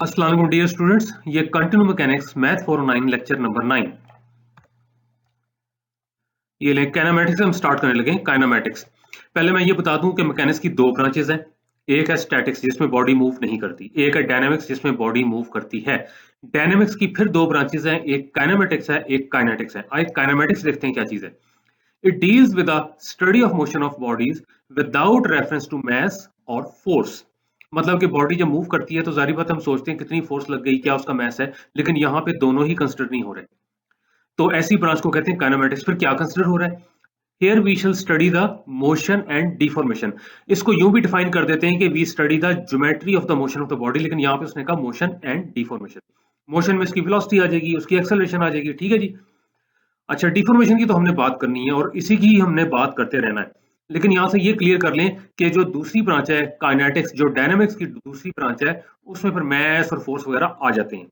अस्सलाम वालेकुम dear students, ये continue mechanics math 409 lecture number 9। ये काइनेमैटिक्स हम स्टार्ट करने लगे। काइनेमैटिक्स पहले मैं ये बता दूं कि मैकेनिक्स की दो ब्रांचेस हैं। एक है स्टैटिक्स जिसमें बॉडी मूव नहीं करती, एक है डायनामिक्स जिसमें बॉडी मूव करती है। डायनामिक्स की फिर दो ब्रांचेस हैं, एक काइनेमैटिक्स है, एक काइनेटिक्स है। आइए काइनेमैटिक्स देखते हैं क्या चीज है। It deals with the study of motion of bodies without reference to mass और फोर्स। मतलब कि बॉडी जब मूव करती है तो जारी बात हम सोचते हैं कितनी फोर्स लग गई, क्या उसका मास है, लेकिन यहाँ पे दोनों ही कंसिडर नहीं हो रहे। तो ऐसी ब्रांच को कहते हैं काइनेमैटिक्स। फिर क्या कंसिडर हो रहा है? Here we shall study the motion and deformation. इसको यूं भी डिफाइन कर देते हैं कि we study the geometry of the motion of the body, लेकिन यहाँ पे उसने कहा मोशन एंड डिफॉर्मेशन। मोशन में इसकी वेलोसिटी आ जाएगी, उसकी एक्सेलरेशन आ जाएगी, ठीक है जी। अच्छा, डिफॉर्मेशन की तो हमने बात करनी है और इसी की हमने बात करते रहना है, लेकिन यहां से ये क्लियर कर लें कि जो दूसरी ब्रांच है काइनेटिक्स, जो डायनामिक्स की दूसरी ब्रांच है, उसमें फिर मैस और फोर्स वगैरह आ जाते हैं।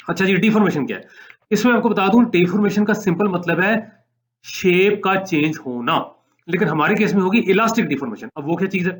अच्छा जी, डिफॉर्मेशन क्या है? इसमें आपको बता दूं, डिफॉर्मेशन का सिंपल मतलब है शेप का चेंज होना, लेकिन हमारे केस में होगी इलास्टिक डिफॉर्मेशन। अब वो क्या चीज है?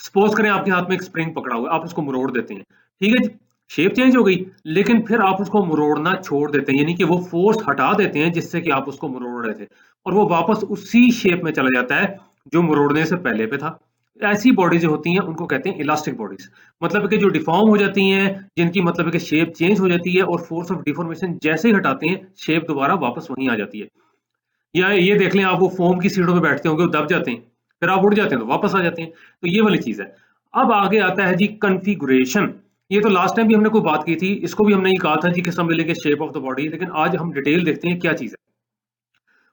सपोज करें आपके हाथ में एक स्प्रिंग पकड़ा हुआ है, आप उसको मरोड़ देते हैं, ठीक है जी, शेप चेंज हो गई, लेकिन फिर आप उसको मरोड़ना छोड़ देते हैं, यानी कि वो फोर्स हटा देते हैं जिससे कि आप उसको मरोड़ रहे थे, और वो वापस उसी शेप में चला जाता है जो मरोड़ने से पहले पे था। ऐसी बॉडीज जो होती हैं उनको कहते हैं इलास्टिक बॉडीज। मतलब कि जो डिफॉर्म हो जाती हैं, जिनकी मतलब है कि शेप चेंज हो जाती है और फोर्स ऑफ डिफॉर्मेशन जैसे ही हटाते हैं शेप दोबारा वापस वहीं आ जाती है। या ये देख लें, आप वो फोम की सीटों पे बैठते होंगे, वो दब जाते हैं, फिर आप उड़ जाते हैं तो वापस आ जाते हैं। तो ये वाली चीज है। अब आगे आता है जी कॉन्फ़िगरेशन। ये तो लास्ट टाइम भी हमने कोई बात की थी, इसको भी हमने ये कहा था जी कि सब मिलेंगे शेप ऑफ द बॉडी, लेकिन आज हम डिटेल देखते हैं क्या चीज है।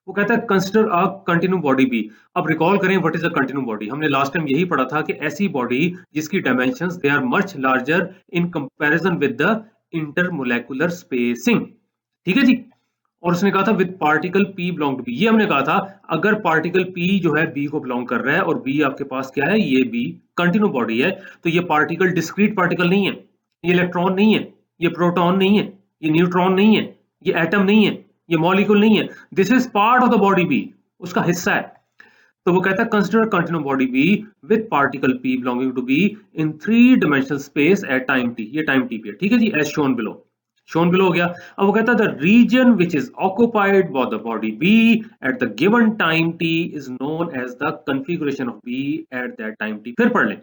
वो कहता है consider a continue body B. अब रिकॉल करें what is a continue body. हमने लास्ट टाइम यही पढ़ा था कि ऐसी बॉडी जिसकी dimensions they are much larger in comparison with the intermolecular spacing, ठीक है जी। और उसने कहा था with particle P belong to B. ये हमने कहा था अगर पार्टिकल पी जो है बी को बिलोंग कर रहा है और बी आपके पास क्या है, ये बी कंटिन्यू बॉडी है, तो ये पार्टिकल डिस्क्रीट पार्टिकल नहीं है, ये इलेक्ट्रॉन नहीं है, ये प्रोटॉन नहीं है, ये न्यूट्रॉन नहीं है, ये एटम नहीं है, ये मॉलिक्यूल नहीं है। This is part of the body B, उसका हिस्सा है। तो वो कहता है consider continue body B with particle P belonging to B in 3 dimensional space at time T. ये टाइम टी पे है, ठीक है जी, as shown below. Shown below हो गया। अब वो कहता है the region which is occupied by the body B at the given time T is known as the configuration of B at that time T. फिर पढ़ लें,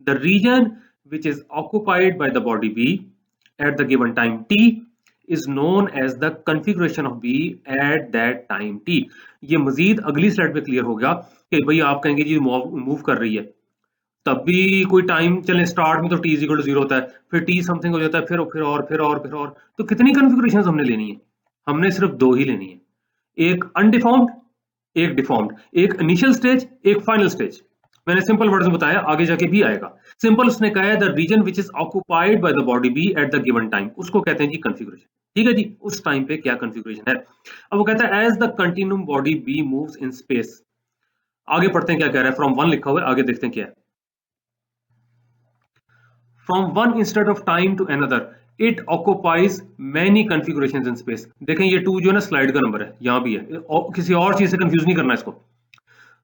the region which is occupied by the body B at the given time t is known as the configuration of B at that time t। ये मजीद अगली slide पे clear हो गया कि भाई आप कहेंगे जी मूव कर रही है, तब भी कोई टाइम चले, स्टार्ट में तो t इक्वल टू 0 होता है, फिर t समथिंग हो जाता है, फिर और, तो कितनी कन्फिगरेशन हमने लेनी है? हमने सिर्फ दो ही लेनी है, एक अनडिफॉर्म्ड, एक डिफॉर्म्ड, एक इनिशियल स्टेज, एक फाइनल स्टेज। मैंने सिंपल वर्ड्स में बताया, आगे जाके भी आएगा। सिंपल उसने कहा है the region which is occupied by the body B at the given time, उसको कहते हैं जी कॉन्फ़िगरेशन, ठीक है जी, उस टाइम पे क्या कॉन्फ़िगरेशन है। अब वो कहता है as the continuum body B moves in space. आगे पढ़ते हैं क्या कह रहा है, फ्रॉम वन लिखा हुआ है, आगे देखते हैं क्या है। From one instant of time to another it occupies many configurations in space. देखें ये 2 जो है ना स्लाइड का नंबर है, यहां भी है, किसी और चीज से कंफ्यूज नहीं करना इसको।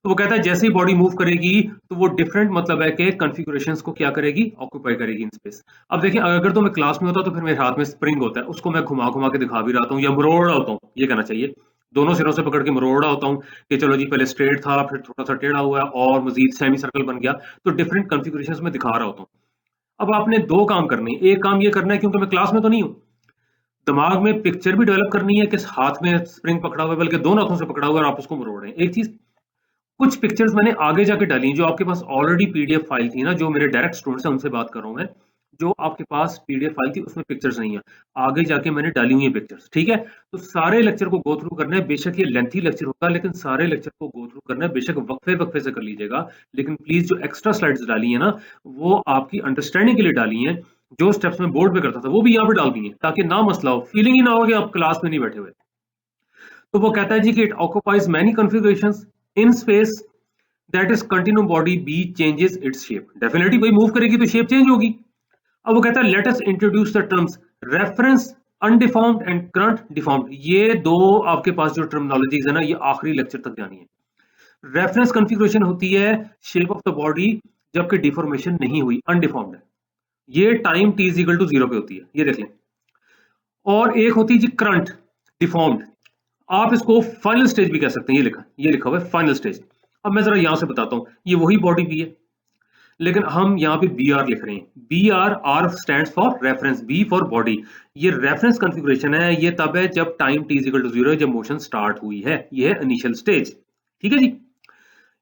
तो वो कहता है जैसे ही बॉडी मूव करेगी तो वो डिफरेंट मतलब है कि कॉन्फ़िगरेशंस को क्या करेगी, ऑक्यूपाई करेगी इन स्पेस। अब देखिए, अगर तो मैं क्लास में होता तो फिर मेरे हाथ में स्प्रिंग होता है, उसको मैं घुमा घुमा के दिखा भी रहा हूँ या मरोड़ रहा होता हूँ, ये कहना चाहिए, दोनों सिरों से पकड़ के मरोड़ रहा होता हूँ कि चलो जी पहले स्ट्रेट था, फिर थोड़ा सा टेढ़ा हुआ और मजीद सेमी सर्कल बन गया, तो डिफरेंट कॉन्फ़िगरेशंस में दिखा रहा होता हूँ। अब आपने दो काम करने हैं, एक काम ये करना है क्योंकि मैं क्लास में तो नहीं हूँ, दिमाग में पिक्चर भी डेवलप करनी है कि हाथ में स्प्रिंग पकड़ा हुआ है, बल्कि दोनों हाथों से पकड़ा हुआ है और आप उसको मरोड़ रहे हैं। एक चीज, कुछ पिक्चर्स मैंने आगे जाके डाली जो आपके पास ऑलरेडी पीडीएफ फाइल थी ना, जो मेरे डायरेक्ट स्टूडेंट्स हैं उनसे बात कर रहा हूं मैं, जो आपके पास पीडीएफ फाइल थी उसमें पिक्चर्स नहीं है, आगे जाके मैंने डाली हुई है पिक्चर्स, ठीक है। तो सारे लेक्चर को गो थ्रू करना है, बेशक ये लेंथी लेक्चर होगा, लेकिन सारे लेक्चर को गो थ्रू करना है, बेशक वक्फे वक्फे से कर लीजिएगा, लेकिन प्लीज जो एक्स्ट्रा स्लाइड्स डाली है ना, वो आपकी अंडरस्टैंडिंग के लिए डाली है। जो स्टेप्स मैं बोर्ड पे करता था वो भी यहाँ पे डाल दिए, ताकि ना मसला हो, फीलिंग ही ना हो कि आप क्लास में नहीं बैठे हुए। तो वो कहता है जी कि it occupies many configurations in space that is continue body B changes its shape. Definitely भाई मूव करेगी तो शेप चेंज होगी। अब वो कहता है let us introduce the terms reference undeformed and current deformed. ये दो आपके पास जो टर्मिनोलॉजीज है ना, ये आखिरी लेक्चर तक जानी है। रेफरेंस कॉन्फ़िगरेशन होती है शेप ऑफ द बॉडी जबकि डिफॉर्मेशन नहीं हुई, अनडिफॉर्म्ड है। ये time t is equal to 0 पे होती है, ये देख लें। और एक होती है जी करंट डिफॉर्म्ड, आप इसको फाइनल स्टेज भी कह सकते हैं, ये लिखा हुआ है फाइनल स्टेज। अब मैं जरा यहां से बताता हूं, ये वही बॉडी बी है, लेकिन हम यहाँ पे बी आर लिख रहे हैं। B R, R stand for reference, B for body. ये रेफरेंस कॉन्फ़िगरेशन है, ये तब है जब time t is equal to 0 है, जब मोशन स्टार्ट हुई है, ये है इनिशियल स्टेज। ठीक है जी,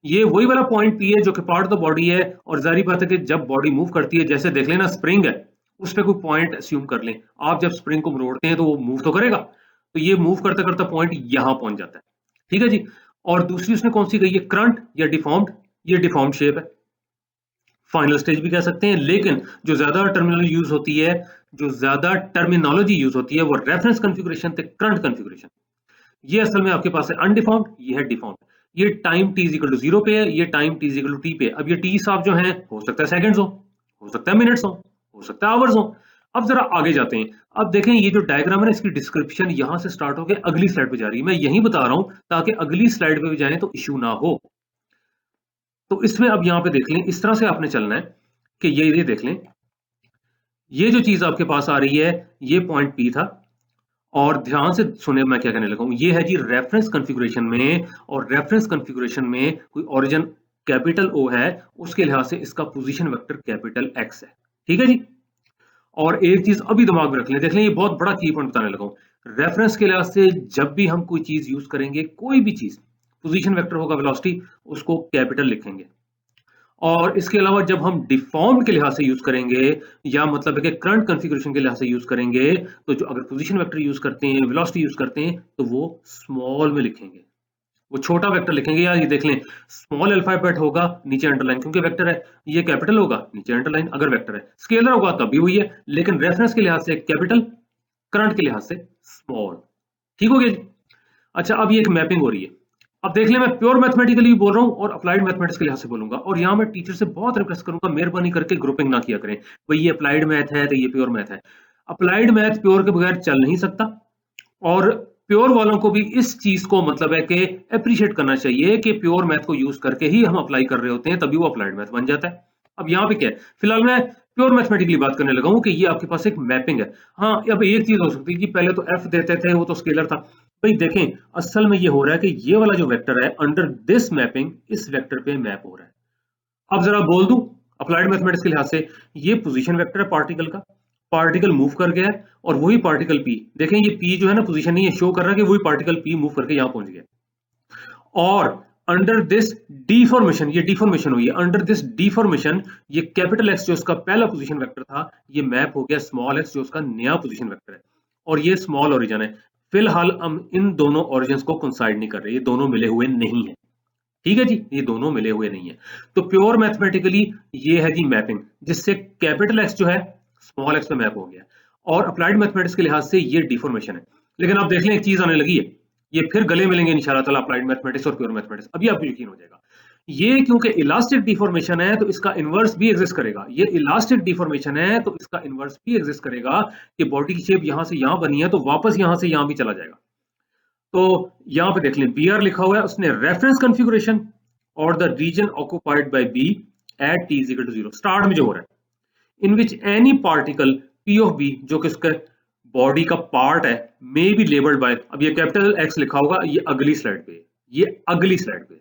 ये वही वाला पॉइंट पी है जो कि पार्ट ऑफ द बॉडी है। और जारी बात है कि जब बॉडी मूव करती है, जैसे देख लेना स्प्रिंग है, उस पर कोई पॉइंट अस्यूम कर लें, आप जब स्प्रिंग को मोड़ते हैं तो वो मूव तो करेगा, तो ये मूव करता करता पॉइंट यहां पहुंच जाता है। ठीक है जी। और दूसरी उसने कौन सी कही है, करंट या डिफॉर्म्ड, ये डिफॉर्म्ड शेप है, फाइनल स्टेज भी कह सकते हैं। लेकिन जो ज्यादा टर्मिनोलॉजी यूज होती है, वो रेफरेंस कॉन्फ़िगरेशन ते करंट कॉन्फ़िगरेशन। ये असल में आपके पास है अनडिफॉर्म्ड, ये है डिफॉर्म्ड। ये time t is equal to 0 पे है, ये time t is equal to t पे है। अब ये t साहब जो है, हो सकता है सेकंड्स हो सकता है मिनट्स हो सकता है आवर्स हो। अब जरा आगे जाते हैं। अब देखें ये जो डायग्राम है ना, इसकी डिस्क्रिप्शन यहां से स्टार्ट होकर अगली स्लाइड पे जा रही है। मैं यही बता रहा हूं ताकि अगली स्लाइड पे भी जाएं तो इश्यू ना हो। तो इसमें अब यहां पे देख लें, इस तरह से आपने चलना है कि ये देख लें, ये जो चीज आपके पास आ रही है, ये पॉइंट P था। और ध्यान से सुने मैं क्या कहने लगा हूं, ये है जी रेफरेंस कॉन्फ़िगरेशन में। और रेफरेंस कॉन्फ़िगरेशन में कोई ओरिजिन कैपिटल O है, उसके लिहाज से इसका पोजीशन वेक्टर कैपिटल X है। ठीक है जी। और एक चीज अभी दिमाग में रख लें, देख लें, ये बहुत बड़ा की पॉइंट बताने लगा हूं। रेफरेंस के लिहाज से जब भी हम कोई चीज यूज करेंगे, कोई भी चीज, पोजीशन वेक्टर होगा वेलोसिटी, उसको कैपिटल लिखेंगे। और इसके अलावा जब हम डिफॉर्म्ड के लिहाज से यूज करेंगे, या मतलब है कि करंट कॉन्फ़िगरेशन के लिहाज से यूज करेंगे, तो जो अगर पोजीशन वेक्टर यूज करते हैं, वेलोसिटी यूज करते हैं, तो वो स्मॉल में लिखेंगे, वो छोटा वेक्टर लिखेंगे। या ये देख लें, स्मॉल अल्फाबेट होगा नीचे अंडरलाइन, क्योंकि वेक्टर है। ये कैपिटल होगा नीचे अंडरलाइन अगर वेक्टर है, स्केलर होगा तब भी वही है, लेकिन रेफरेंस के लिहाज से कैपिटल, करंट के लिहाज से स्मॉल। ठीक हो गया जी। अच्छा, अब ये एक मैपिंग हो रही है। अब देख ले, मैं प्योर मैथमेटिकली बोल रहा हूँ और अप्लाइड मैथमेटिक्स के लिहाज से बोलूंगा। और यहाँ मैं टीचर से बहुत रिक्वेस्ट करूंगा, मेहरबानी करके ग्रुपिंग ना किया करें, भाई ये अप्लाइड मैथ है तो ये प्योर मैथ है। अप्लाइड मैथ प्योर के बगैर चल नहीं सकता। और प्योर वालों को भी इस चीज को मतलब है कि अप्रिशिएट करना चाहिए कि प्योर मैथ को यूज करके ही हम अप्लाई कर रहे होते हैं, तभी वो अप्लाइड मैथ बन जाता है। अब यहाँ पे क्या है, फिलहाल मैं प्योर मैथमेटिकली बात करने लगा हूँ कि ये आपके पास एक मैपिंग है। हाँ, अब एक चीज हो सकती है कि पहले तो एफ देते थे, वो तो स्केलर था। भाई देखें, असल में ये हो रहा है कि ये वाला जो वेक्टर है अंडर दिस मैपिंग, इस वेक्टर पे मैप हो रहा है। अब जरा बोल दूं अप्लाइड मैथमेटिक्स के लिहाज से, ये पोजीशन वेक्टर है पार्टिकल का, पार्टिकल मूव कर गया है, और वही पार्टिकल पी, देखें ये पी जो है ना, पोजीशन नहीं है, शो कर रहा है कि वही पार्टिकल पी मूव करके यहां पहुंच गया। और अंडर दिस डिफॉर्मेशन, ये डिफॉर्मेशन हुई है, अंडर दिस डिफॉर्मेशन ये कैपिटल एक्स जो उसका पहला पोजीशन वेक्टर था, ये मैप हो गया स्मॉल एक्स जो उसका नया पोजीशन वेक्टर है। और ये स्मॉल ओरिजिन है। फिलहाल हम इन दोनों ओरिजिन्स को कंसाइड नहीं कर रहे, ये दोनों मिले हुए नहीं है। ठीक है जी, ये दोनों मिले हुए नहीं है। तो प्योर मैथमेटिकली ये है जी मैपिंग, जिससे कैपिटल एक्स जो है स्मॉल एक्स पे मैप हो गया। और अप्लाइड मैथमेटिक्स के लिहाज से ये डिफॉर्मेशन है। लेकिन आप देख लें, एक चीज आने लगी है, ये फिर गले मिलेंगे इंशाल्लाह ताला, अप्लाइड मैथमेटिक्स और प्योर मैथमेटिक्स, अभी आपको यकीन हो जाएगा। ये क्योंकि इलास्टिक डिफॉर्मेशन है तो इसका इनवर्स भी एग्जिस्ट करेगा। ये इलास्टिक डिफॉर्मेशन है तो इसका इनवर्स भी एग्जिस्ट करेगा कि बॉडी की शेप यहां से यहां बनी है, तो वापस यहां से यहां भी चला जाएगा। तो यहां पे देख लें, बी आर लिखा हुआ है, उसने रेफरेंस कॉन्फ़िगरेशन और the region occupied by B at T is equal to 0, start में जो हो रहा है, in which any particle P of B, जो कि उसके बॉडी का पार्ट है, मे बी लेबल्ड बाय, अब ये कैपिटल एक्स लिखा होगा, ये अगली स्लाइड पे, ये अगली स्लाइड पे,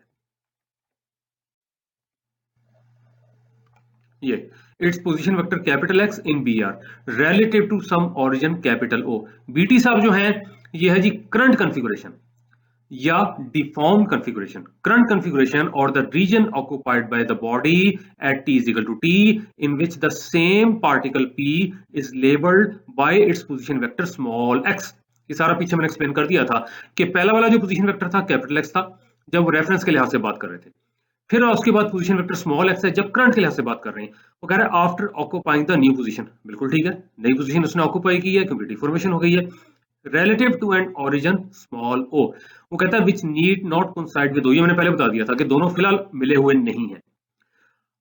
ये its position vector capital X in B R relative to some origin capital O. BT साहब जो है, ये है जी करंट कॉन्फ़िगरेशन या डिफॉर्म्ड कॉन्फ़िगरेशन। करंट कॉन्फ़िगरेशन और the region occupied by the body at t is equal to t in which the same particle p is labelled by its position vector small x। ये सारा पीछे मैंने explain कर दिया था कि पहला वाला जो पोजीशन वेक्टर था कैपिटल x था, जब रेफरेंस के लिहाज से बात कर रहे थे। फिर उसके बाद पोजीशन वेक्टर स्मॉल एक्स है जब करंट के लिहाज से बात कर रहे हैं। वो कह रहा है after occupying the new position, बिल्कुल ठीक है, नई पोजीशन उसने ऑक्युपाई की है क्योंकि डिफॉर्मेशन हो गई है। relative to an origin small o, वो कहता है which need not coincide with o, ये मैंने पहले बता दिया था कि दोनों फिलहाल मिले हुए नहीं हैं।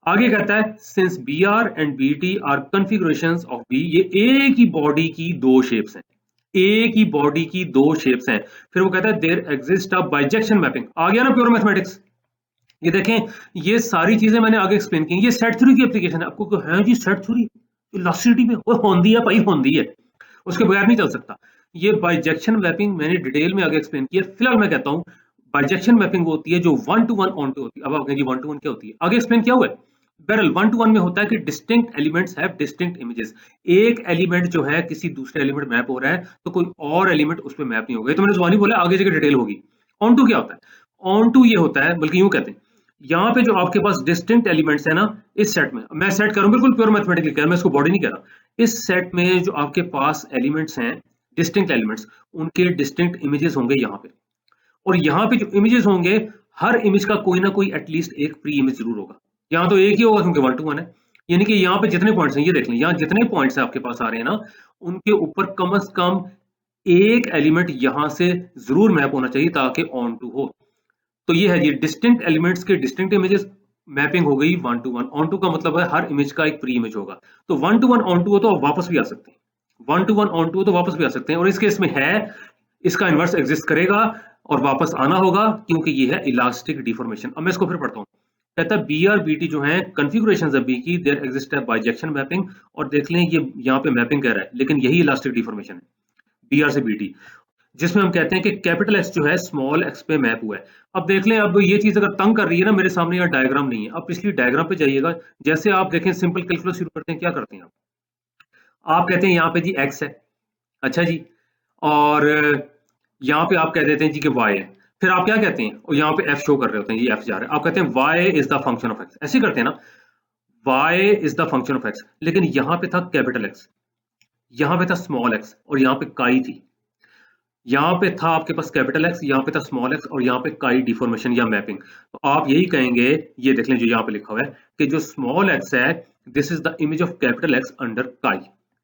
आगे कहता है since br and bt are configurations of b, ये एक ही बॉडी की दो शेप्स हैं, एक ही बॉडी की दो शेप्स हैं। फिर वो कहता है there exists a bijection mapping, आ गया ना प्योर मैथमेटिक्स। ये देखें, ये सारी चीजें मैंने आगे एक्सप्लेन की, ये सेट थ्योरी की एप्लीकेशन है। आपको है जी सेट थ्योरी, इलास्टिसिटी में वो होंदी है भाई, होंदी है, उसके बगैर नहीं चल सकता। ये बाइजेक्शन मैपिंग मैंने डिटेल में आगे एक्सप्लेन किया, फिलहाल मैं कहता हूँ बाइजेक्शन मैपिंग वो होती है जो 1 to 1 ऑन टू होती है। अब आप कहेंगे 1 to 1 क्या होती है, आगे एक्सप्लेन किया हुआ है। बहरहाल 1 to 1 में होता है कि distinct elements have distinct images. एक एलिमेंट जो है किसी दूसरे एलिमेंट मैप हो रहा है तो कोई और एलिमेंट उस पर मैप नहीं होगा। तो मैंने जुबानी बोला, आगे जगह डिटेल होगी। ऑन टू क्या होता है, ऑन टू ये होता है, बल्कि यूं कहते हैं, यहाँ पे जो आपके पास डिस्टिंक्ट एलिमेंट्स है ना, इस सेट में मैं सेट करूं बिल्कुल प्योर मैथमेटिकली कह रहा, मैं इसको बॉडी नहीं कह रहा। इस सेट में जो आपके पास एलिमेंट्स हैं, डिस्टिंक्ट एलिमेंट्स, उनके डिस्टिंक्ट इमेजेस होंगे यहाँ पे। और यहाँ पे जो इमेजेस होंगे, हर इमेज का कोई ना कोई एटलीस्ट एक प्री इमेज जरूर होगा। यहाँ तो एक ही होगा क्योंकि 1 to 1 है। यानी कि यहाँ पे जितने पॉइंट्स हैं, ये देख लें, यहाँ जितने पॉइंट्स आपके पास आ रहे हैं ना, उनके ऊपर कम से कम एक एलिमेंट यहाँ से जरूर मैप होना चाहिए ताकि ऑन टू हो। तो ये है जी डिस्टिंक्ट एलिमेंट्स के डिस्टिंक्ट इमेजेस, मैपिंग हो गई 1 to 1। ऑन टू का मतलब है हर इमेज का एक प्री इमेज होगा। तो 1 to 1 ऑन टू हो तो आप वापस भी आ सकते हैं, 1 to 1 ऑन टू हो तो वापस भी आ सकते हैं। और इस केस में है, इसका इनवर्स एग्जिस्ट करेगा और वापस आना होगा क्योंकि ये है इलास्टिक डिफॉर्मेशन। अब मैं इसको फिर पढ़ता हूँ। कहता है बी आर बी टी जो है कन्फिगुरेशन है बी की, देयर एग्जिस्ट है बाइजेक्शन मैपिंग। और देख लें ये यहाँ पे मैपिंग कह रहा है, लेकिन यही इलास्टिक डिफॉर्मेशन है बी आर से बी टी, जिसमें हम कहते हैं कि कैपिटल एक्स जो है स्मॉल एक्स पे मैप हुआ है। अब देख लें, अब ये चीज अगर तंग कर रही है ना, मेरे सामने यहाँ डायग्राम नहीं है, अब पिछली डायग्राम पे जाइएगा। जैसे आप देखें, सिंपल कैलकुलस शुरू करते हैं, क्या करते हैं आप कहते हैं यहाँ पे जी एक्स है, अच्छा जी, और यहाँ पे आप कह देते हैं जी कि वाई है। फिर आप क्या कहते हैं, और यहाँ पे एफ शो कर रहे होते हैं, ये एफ जा रहा है, आप कहते हैं Y is the function of X, ऐसे करते हैं ना, Y is the function of X. लेकिन यहाँ पे था कैपिटल एक्स, यहाँ पे था स्मॉल एक्स, और यहाँ पे काई थी। यहाँ पे था आपके पास कैपिटल एक्स, यहाँ पे था स्मॉल एक्स, और यहाँ पे काई डिफॉर्मेशन या मैपिंग। तो आप यही कहेंगे, ये देख लें जो यहाँ पे लिखा हुआ है कि जो स्मॉल एक्स है, this is the image of capital X under chi,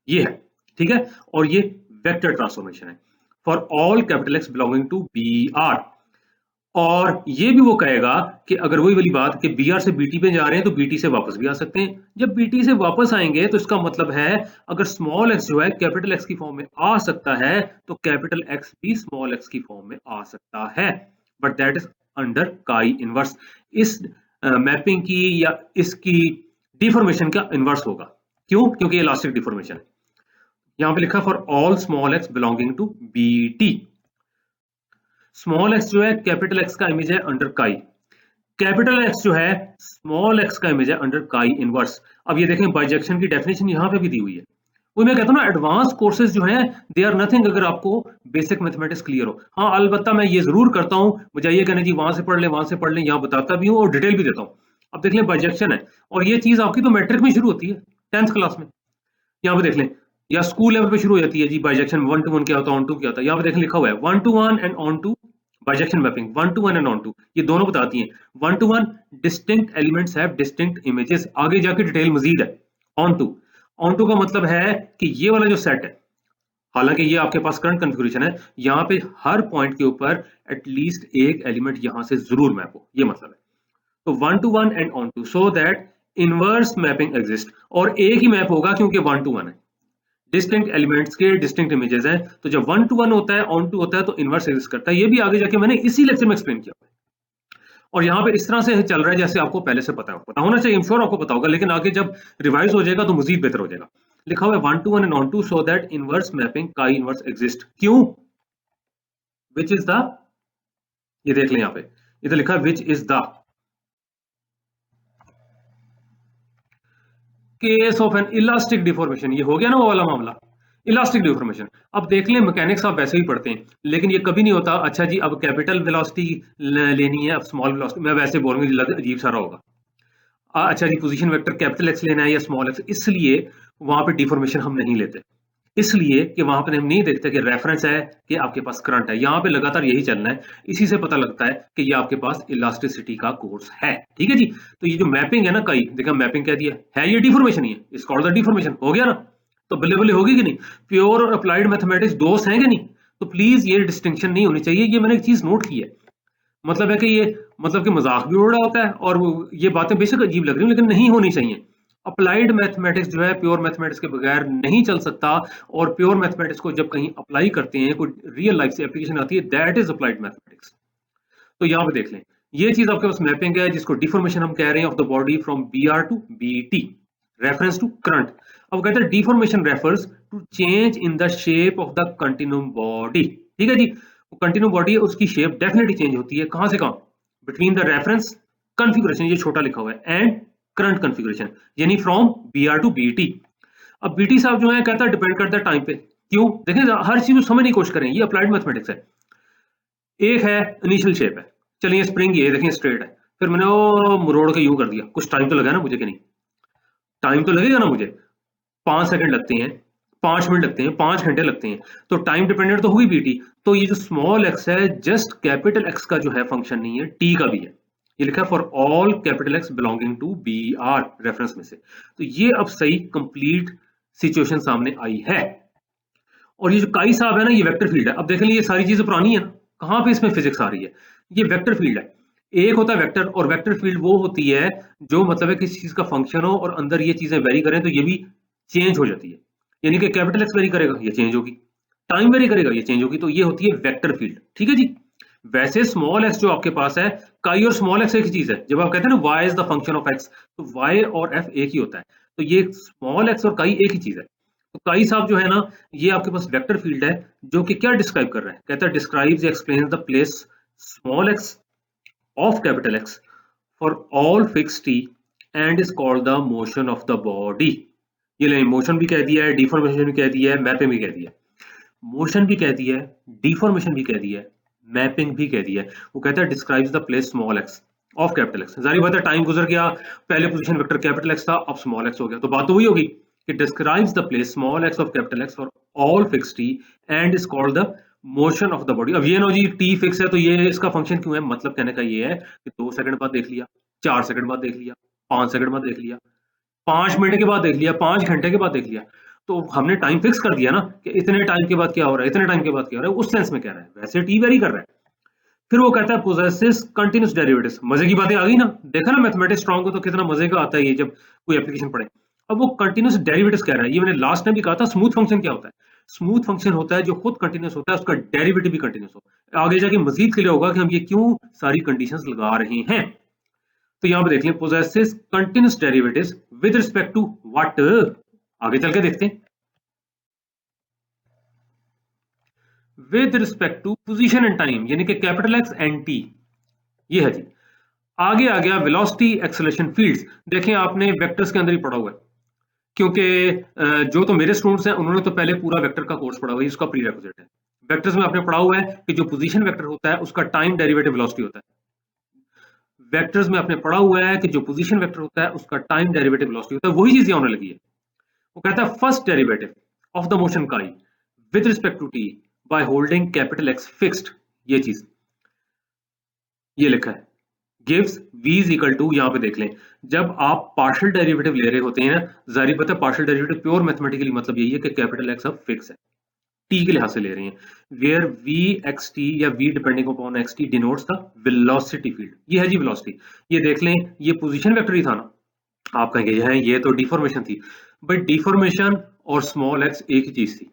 ये है, ठीक है। और ये वेक्टर ट्रांसफॉर्मेशन है for all capital X belonging to B R. और ये भी वो कहेगा कि अगर वही वाली बात कि बी आर से बीटी पे जा रहे हैं तो बीटी से वापस भी आ सकते हैं। जब बीटी से वापस आएंगे तो इसका मतलब है अगर स्मॉल एक्स जो है कैपिटल एक्स की फॉर्म में आ सकता है तो कैपिटल एक्स भी स्मॉल एक्स की फॉर्म में आ सकता है, but that is under chi inverse. इस मैपिंग की या इसकी डिफॉर्मेशन का इनवर्स होगा। क्यों? क्योंकि इलास्टिक डिफॉर्मेशन है। यहां पे लिखा for all small X belonging to B T. Small X जो है कैपिटल एक्स का इमेज है अंडर काई, कैपिटल एक्स जो है स्मॉल एक्स का इमेज है अंडर काई इनवर्स। अब ये देखें बाइजेक्शन की डेफिनेशन यहाँ पे भी दी हुई है। वो मैं कहता हूँ ना, एडवांस कोर्सेज जो हैं दे आर नथिंग अगर आपको बेसिक मैथमेटिक्स क्लियर हो। हाँ अलबत्ता मैं ये जरूर करता हूँ, मुझे ये कहना जी वहां से पढ़ लें वहां से पढ़ लें, यहाँ बताता भी हूँ और डिटेल भी देता हूँ। अब देख लें बाइजेक्शन है, और ये चीज आपकी तो मैट्रिक में शुरू होती है 10th क्लास में। यहाँ पे देख लें, या स्कूल लेवल पे शुरू हो जाती है जी बाइजेक्शन, 1 to 1 क्या होता है, ऑन टू क्या होता है। यहाँ पे देखें लिखा हुआ है 1 to 1 and onto bijection mapping, 1 to 1 and onto, ये दोनों बताती हैं। 1 to 1 distinct elements have distinct images, आगे जाके डिटेल मजीद है। ऑन टू, ऑन टू का मतलब है कि ये वाला जो सेट है, हालांकि ये आपके पास करंट कॉन्फ़िगरेशन है, यहाँ पे हर पॉइंट के ऊपर एटलीस्ट एक एलिमेंट यहाँ से जरूर मैप हो, ये मतलब है। तो 1 to 1 and onto, so that inverse mapping exist. और एक ही मैप होगा क्योंकि 1 to 1 है, डिस्टिंक्ट एलिमेंट्स के डिस्टिंक्ट इमेजेस हैं। तो जब 1 to 1 होता है, ऑन टू होता है, तो इनवर्स एग्जिस्ट करता है। ये भी आगे जाके मैंने इसी लेक्चर में एक्सप्लेन किया। और यहाँ पे इस तरह से चल रहा है जैसे आपको पहले से पता होना चाहिए, श्योर आपको पता होगा, लेकिन आगे जब रिवाइज हो जाएगा तो मजीद बेहतर हो जाएगा। लिखा हुआ है 1 to 1 and onto so that inverse mapping काई इनवर्स एग्जिस्ट। क्यों? विच इज द, ये देख लें यहाँ पे इधर लिखा है which is the case of N elastic deformation. ये हो गया ना वो वाला मामला, इलास्टिक डिफॉर्मेशन। अब देख लें मैकेनिक्स आप वैसे ही पढ़ते हैं, लेकिन ये कभी नहीं होता अच्छा जी अब कैपिटल वेलोसिटी लेनी है, अब स्मॉल वेलोसिटी, मैं वैसे बोलूंगा अजीब सारा होगा। अच्छा जी पोजीशन वेक्टर कैपिटल एक्स लेना है या स्मॉल एक्स, इसलिए वहां पे डिफॉर्मेशन हम नहीं लेते, इसलिए कि वहां पे हम नहीं देखते कि रेफरेंस है कि आपके पास करंट है। यहाँ पे लगातार यही चलना है, इसी से पता लगता है कि ये आपके पास इलास्टिसिटी का कोर्स है, ठीक है जी। तो ये जो मैपिंग है ना, कई देखा मैपिंग कह दिया है, ये डिफॉर्मेशन ही है, इट्स कॉल्ड द डिफॉर्मेशन, हो गया ना। तो बल्ले बल्ले होगी कि नहीं, प्योर और अप्लाइड मैथमेटिक्स दोस्त हैं कि नहीं। तो प्लीज ये डिस्टिंक्शन नहीं होनी चाहिए, ये मैंने एक चीज नोट की है। मतलब है कि ये मतलब कि मजाक भी उड़ रहा होता है, और ये बातें बेशक अजीब लग रही हैं लेकिन नहीं होनी चाहिए। अप्लाइड मैथमेटिक्स जो है प्योर मैथमेटिक्स के बगैर नहीं चल सकता, और प्योर मैथमेटिक्स को जब कहीं अप्लाई करते हैं, कोई रियल लाइफ से एप्लीकेशन आती है, दैट इज अप्लाइड मैथमेटिक्स। तो यहाँ पे देख लें, ये चीज आपके पास मैपिंग है जिसको डिफॉर्मेशन हम कह रहे हैं of the body from B R to B T, reference to current. अब कहते हैं deformation refers to change in the shape of the continuum body. ठीक है जी, वो कंटिन्यूम बॉडी है उसकी शेप डेफिनेटली चेंज होती है, कहां से कहां, बिटवीन द रेफरेंस कॉन्फ़िगरेशन, ये छोटा लिखा हुआ है, एंड करंट कॉन्फ़िगरेशन, यानी फ्रॉम बीआर टू बीटी। अब बीटी साहब जो है कहता है डिपेंड करता है टाइम पे। क्यों, देखें हर चीज को समझने की कोशिश करें, ये अप्लाइड मैथमेटिक्स है। एक है इनिशियल शेप है, चलिए स्प्रिंग ये देखें स्ट्रेट है, फिर मैंने वो मुरोड़ के यूं कर दिया, कुछ टाइम तो लगा ना मुझे कि नहीं, टाइम तो लगेगा ना मुझे, 5 सेकंड लगते हैं, 5 मिनट लगते हैं, 5 घंटे लगते हैं, तो टाइम डिपेंडेंट तो होगी बीटी। तो ये जो स्मॉल एक्स है जस्ट कैपिटल एक्स का जो है फंक्शन नहीं है, टी का भी है। ये लिखा है for all capital X belonging to B R reference में से। तो ये अब सही कंप्लीट सिचुएशन सामने आई है। और ये जो काई साहब है ना, ये वेक्टर फील्ड है। अब देख लीजिए ये सारी चीजें पुरानी है ना, कहां पे इसमें फिजिक्स आ रही है, ये वेक्टर फील्ड है। एक होता है वेक्टर, और वेक्टर फील्ड वो होती है जो मतलब है किसी चीज का फंक्शन हो और अंदर ये चीजें वेरी करें तो ये भी चेंज हो जाती है, यानी कि कैपिटल एक्स वेरी करेगा ये चेंज होगी, टाइम वेरी करेगा ये चेंज होगी, तो ये होती है वेक्टर फील्ड। ठीक है जी। वैसे स्मॉल एक्स जो आपके पास है, काई और स्मॉल एक्स एक ही चीज है। जब आप कहते हैं ना Y is the function of X, तो वाई और एफ एक ही होता है, तो ये स्मॉल एक्स और काई एक ही चीज है। तो काई साहब जो है ना, ये आपके पास वेक्टर फील्ड है जो कि क्या डिस्क्राइब कर रहा है, कहता है describes explains the place small x of capital x for all fix T and is called the motion of the body. ये ले मोशन भी कह दिया है, डिफॉर्मेशन भी कह दिया है, मैपिंग भी कह दिया है। मोशन भी कह दिया है, डिफॉर्मेशन भी कह दिया है, मैपिंग भी कह दिया है। वो कहता है describes the place small x of capital x. जारी बात है टाइम गुजर गया, पहले पोजीशन वेक्टर कैपिटल एक्स था, अब स्मॉल एक्स हो गया, तो बात तो वही होगी कि describes the place small x of capital x for all fix T and is called the motion of the body. अब ये नो जी टी फिक्स है तो ये इसका फंक्शन क्यों है, मतलब कहने का ये है कि 2 सेकंड बाद देख लिया, 4 सेकंड बाद देख लिया, 5 सेकंड बाद देख लिया, 5 मिनट के बाद देख लिया, 5 घंटे के बाद देख लिया, तो हमने टाइम फिक्स कर दिया ना कि इतने टाइम के बाद क्या हो रहा है, इतने टाइम के बाद क्या हो रहा है, उस सेंस में कह रहा है। वैसे टी वेरी कर रहा है। फिर वो कहता है पोजेसेस कंटीन्यूअस डेरिवेटिव्स। मजे की बातें आ गई ना, देखा ना मैथमेटिक्स स्ट्रांग हो तो कितना मजे का आता है ये जब कोई एप्लीकेशन पढ़े। अब वो कंटीन्यूअस डेरिवेटिव्स कह रहा है, ये मैंने लास्ट टाइम भी कहा था। स्मूथ फंक्शन क्या होता है, स्मूथ फंक्शन होता है जो खुद कंटीन्यूअस होता है, उसका डेरिवेटिव भी कंटीन्यूअस हो। आगे जाके मजीद क्लियर होगा कि हम ये क्यों सारी कंडीशंस लगा रहे हैं। तो यहां पे देख लें possesses continuous derivatives with respect to what, आगे चल के देखते हैं, with respect to position and time, यानी कि कैपिटल एक्स एंड टी। ये है जी। आगे आ गया वेलोसिटी एक्सेलरेशन फील्ड्स। देखें आपने वेक्टर्स के अंदर ही पढ़ा हुआ है, क्योंकि जो तो मेरे स्टूडेंट्स हैं उन्होंने तो पहले पूरा वेक्टर का कोर्स पढ़ा हुआ है, इसका प्री रिक्विजिट है। वेक्टर्स में आपने पढ़ा हुआ है कि जो पोजीशन वेक्टर होता है उसका टाइम डेरिवेटिव वेलोसिटी होता है। वेक्टर्स में आपने पढ़ा हुआ है कि जो पोजीशन वेक्टर होता है उसका टाइम डेरिवेटिव वेलोसिटी होता है। वही चीज यहां होने लगी है। वो कहता है first derivative of the motion chi with respect to T by holding capital X fixed, ये चीज ये लिखा है gives v is equal to, यहां पे देख लें, जब आप पार्शियल डेरिवेटिव ले रहे होते हैं ना, जारी पता है पार्शियल डेरिवेटिव प्योर मैथमेटिकली मतलब यही है कि कैपिटल एक्स अब फिक्स है, टी के लिहाज से ले रहे हैं, वेयर v एक्स टी या v depending upon x T denotes the velocity field. ये है जी वेलोसिटी। ये देख लें ये पोजीशन वेक्टर ही था ना, आप कहेंगे है ये तो डिफॉर्मेशन थी, बट डिफॉर्मेशन और स्मॉल एक्स एक ही चीज थी,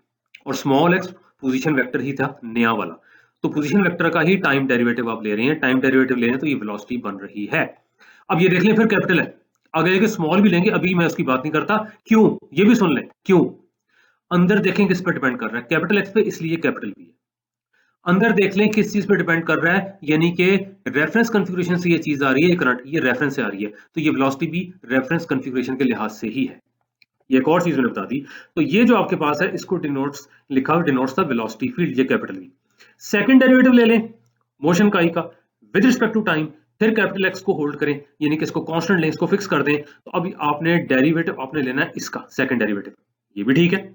और स्मॉल एक्स पोजीशन वेक्टर ही था नया वाला। तो पोजीशन वेक्टर का ही टाइम डेरिवेटिव आप ले रहे हैं, टाइम डेरिवेटिव ले रहे हैं तो ये वेलोसिटी बन रही है। अब ये देख लें फिर कैपिटल है, आगे जाके स्मॉल भी लेंगे, अभी मैं उसकी बात नहीं करता। क्यों, ये भी सुन लें क्यों। अंदर देखें किस पर डिपेंड कर रहा है, कैपिटल एक्स पे, इसलिए कैपिटल भी है। अंदर देख लें किस चीज पे डिपेंड कर रहा है, यानी कि रेफरेंस कॉन्फ़िगरेशन से ये चीज आ रही है, करंट ये रेफरेंस से आ रही है, तो ये वेलोसिटी भी रेफरेंस कॉन्फ़िगरेशन के लिहाज से ही है। ये एक और चीज मैंने बता दी। तो ये जो आपके पास है इसको डिनोट्स, लिखा हुआ डिनोट्स द वेलोसिटी फील्ड, ये कैपिटल भी। सेकंड डेरिवेटिव ले लें मोशन का का विद रिस्पेक्ट टू टाइम, फिर कैपिटल एक्स को होल्ड करें, यानी कि इसको कांस्टेंट लें, इसको फिक्स कर दें, तो अभी आपने डेरिवेटिव आपने लेना है इसका सेकंड डेरिवेटिव, ये भी ठीक है,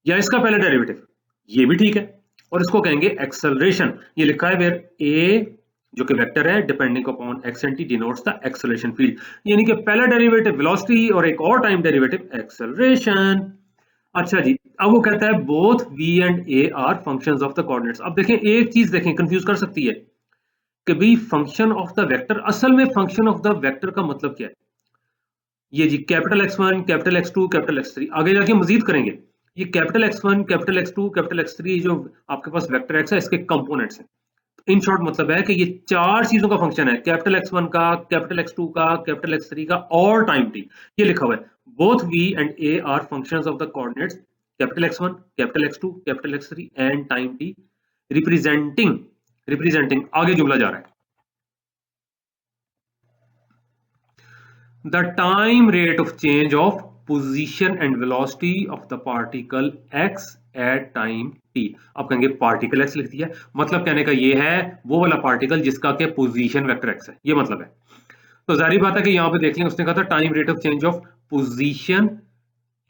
या इसका पहला डेरिवेटिव, ये भी ठीक है, और इसको कहेंगे एक्सेलरेशन। ये लिखा है वेयर ए जो कि वेक्टर है depending upon x and T denotes the acceleration field, यानी कि पहला डेरिवेटिव वेलोसिटी और एक और टाइम डेरिवेटिव एक्सेलरेशन। अच्छा जी, अब वो कहता है both v and a are functions of the coordinates. अब देखें एक चीज देखें कंफ्यूज कर सकती है कि भाई फंक्शन ऑफ द वेक्टर, असल में फंक्शन ऑफ द वेक्टर का मतलब क्या है। ये G capital x1 capital x2 capital x3, आगे जाके मजीद करेंगे। ये capital x1 capital x2 capital x3 जो आपके पास वेक्टर x है इसके कंपोनेंट्स हैं। इन शॉर्ट मतलब है कि ये चार चीजों का फंक्शन है, कैपिटल X1 का, कैपिटल X2 का, कैपिटल X3 का और टाइम t। ये लिखा हुआ है, both v and a are functions of the coordinates capital X1, capital X2, capital X3 and time t, representing representing आगे जुमला जा रहा है, the time rate of change of position and velocity of the particle x at time t। आप कहेंगे particle x लिख दिया, मतलब कहने का ये है वो वाला पार्टिकल जिसका के पोजीशन वेक्टर x है, ये मतलब है। तो जाहिर बात है कि यहां पे देख लें, उसने कहा था time rate of change of position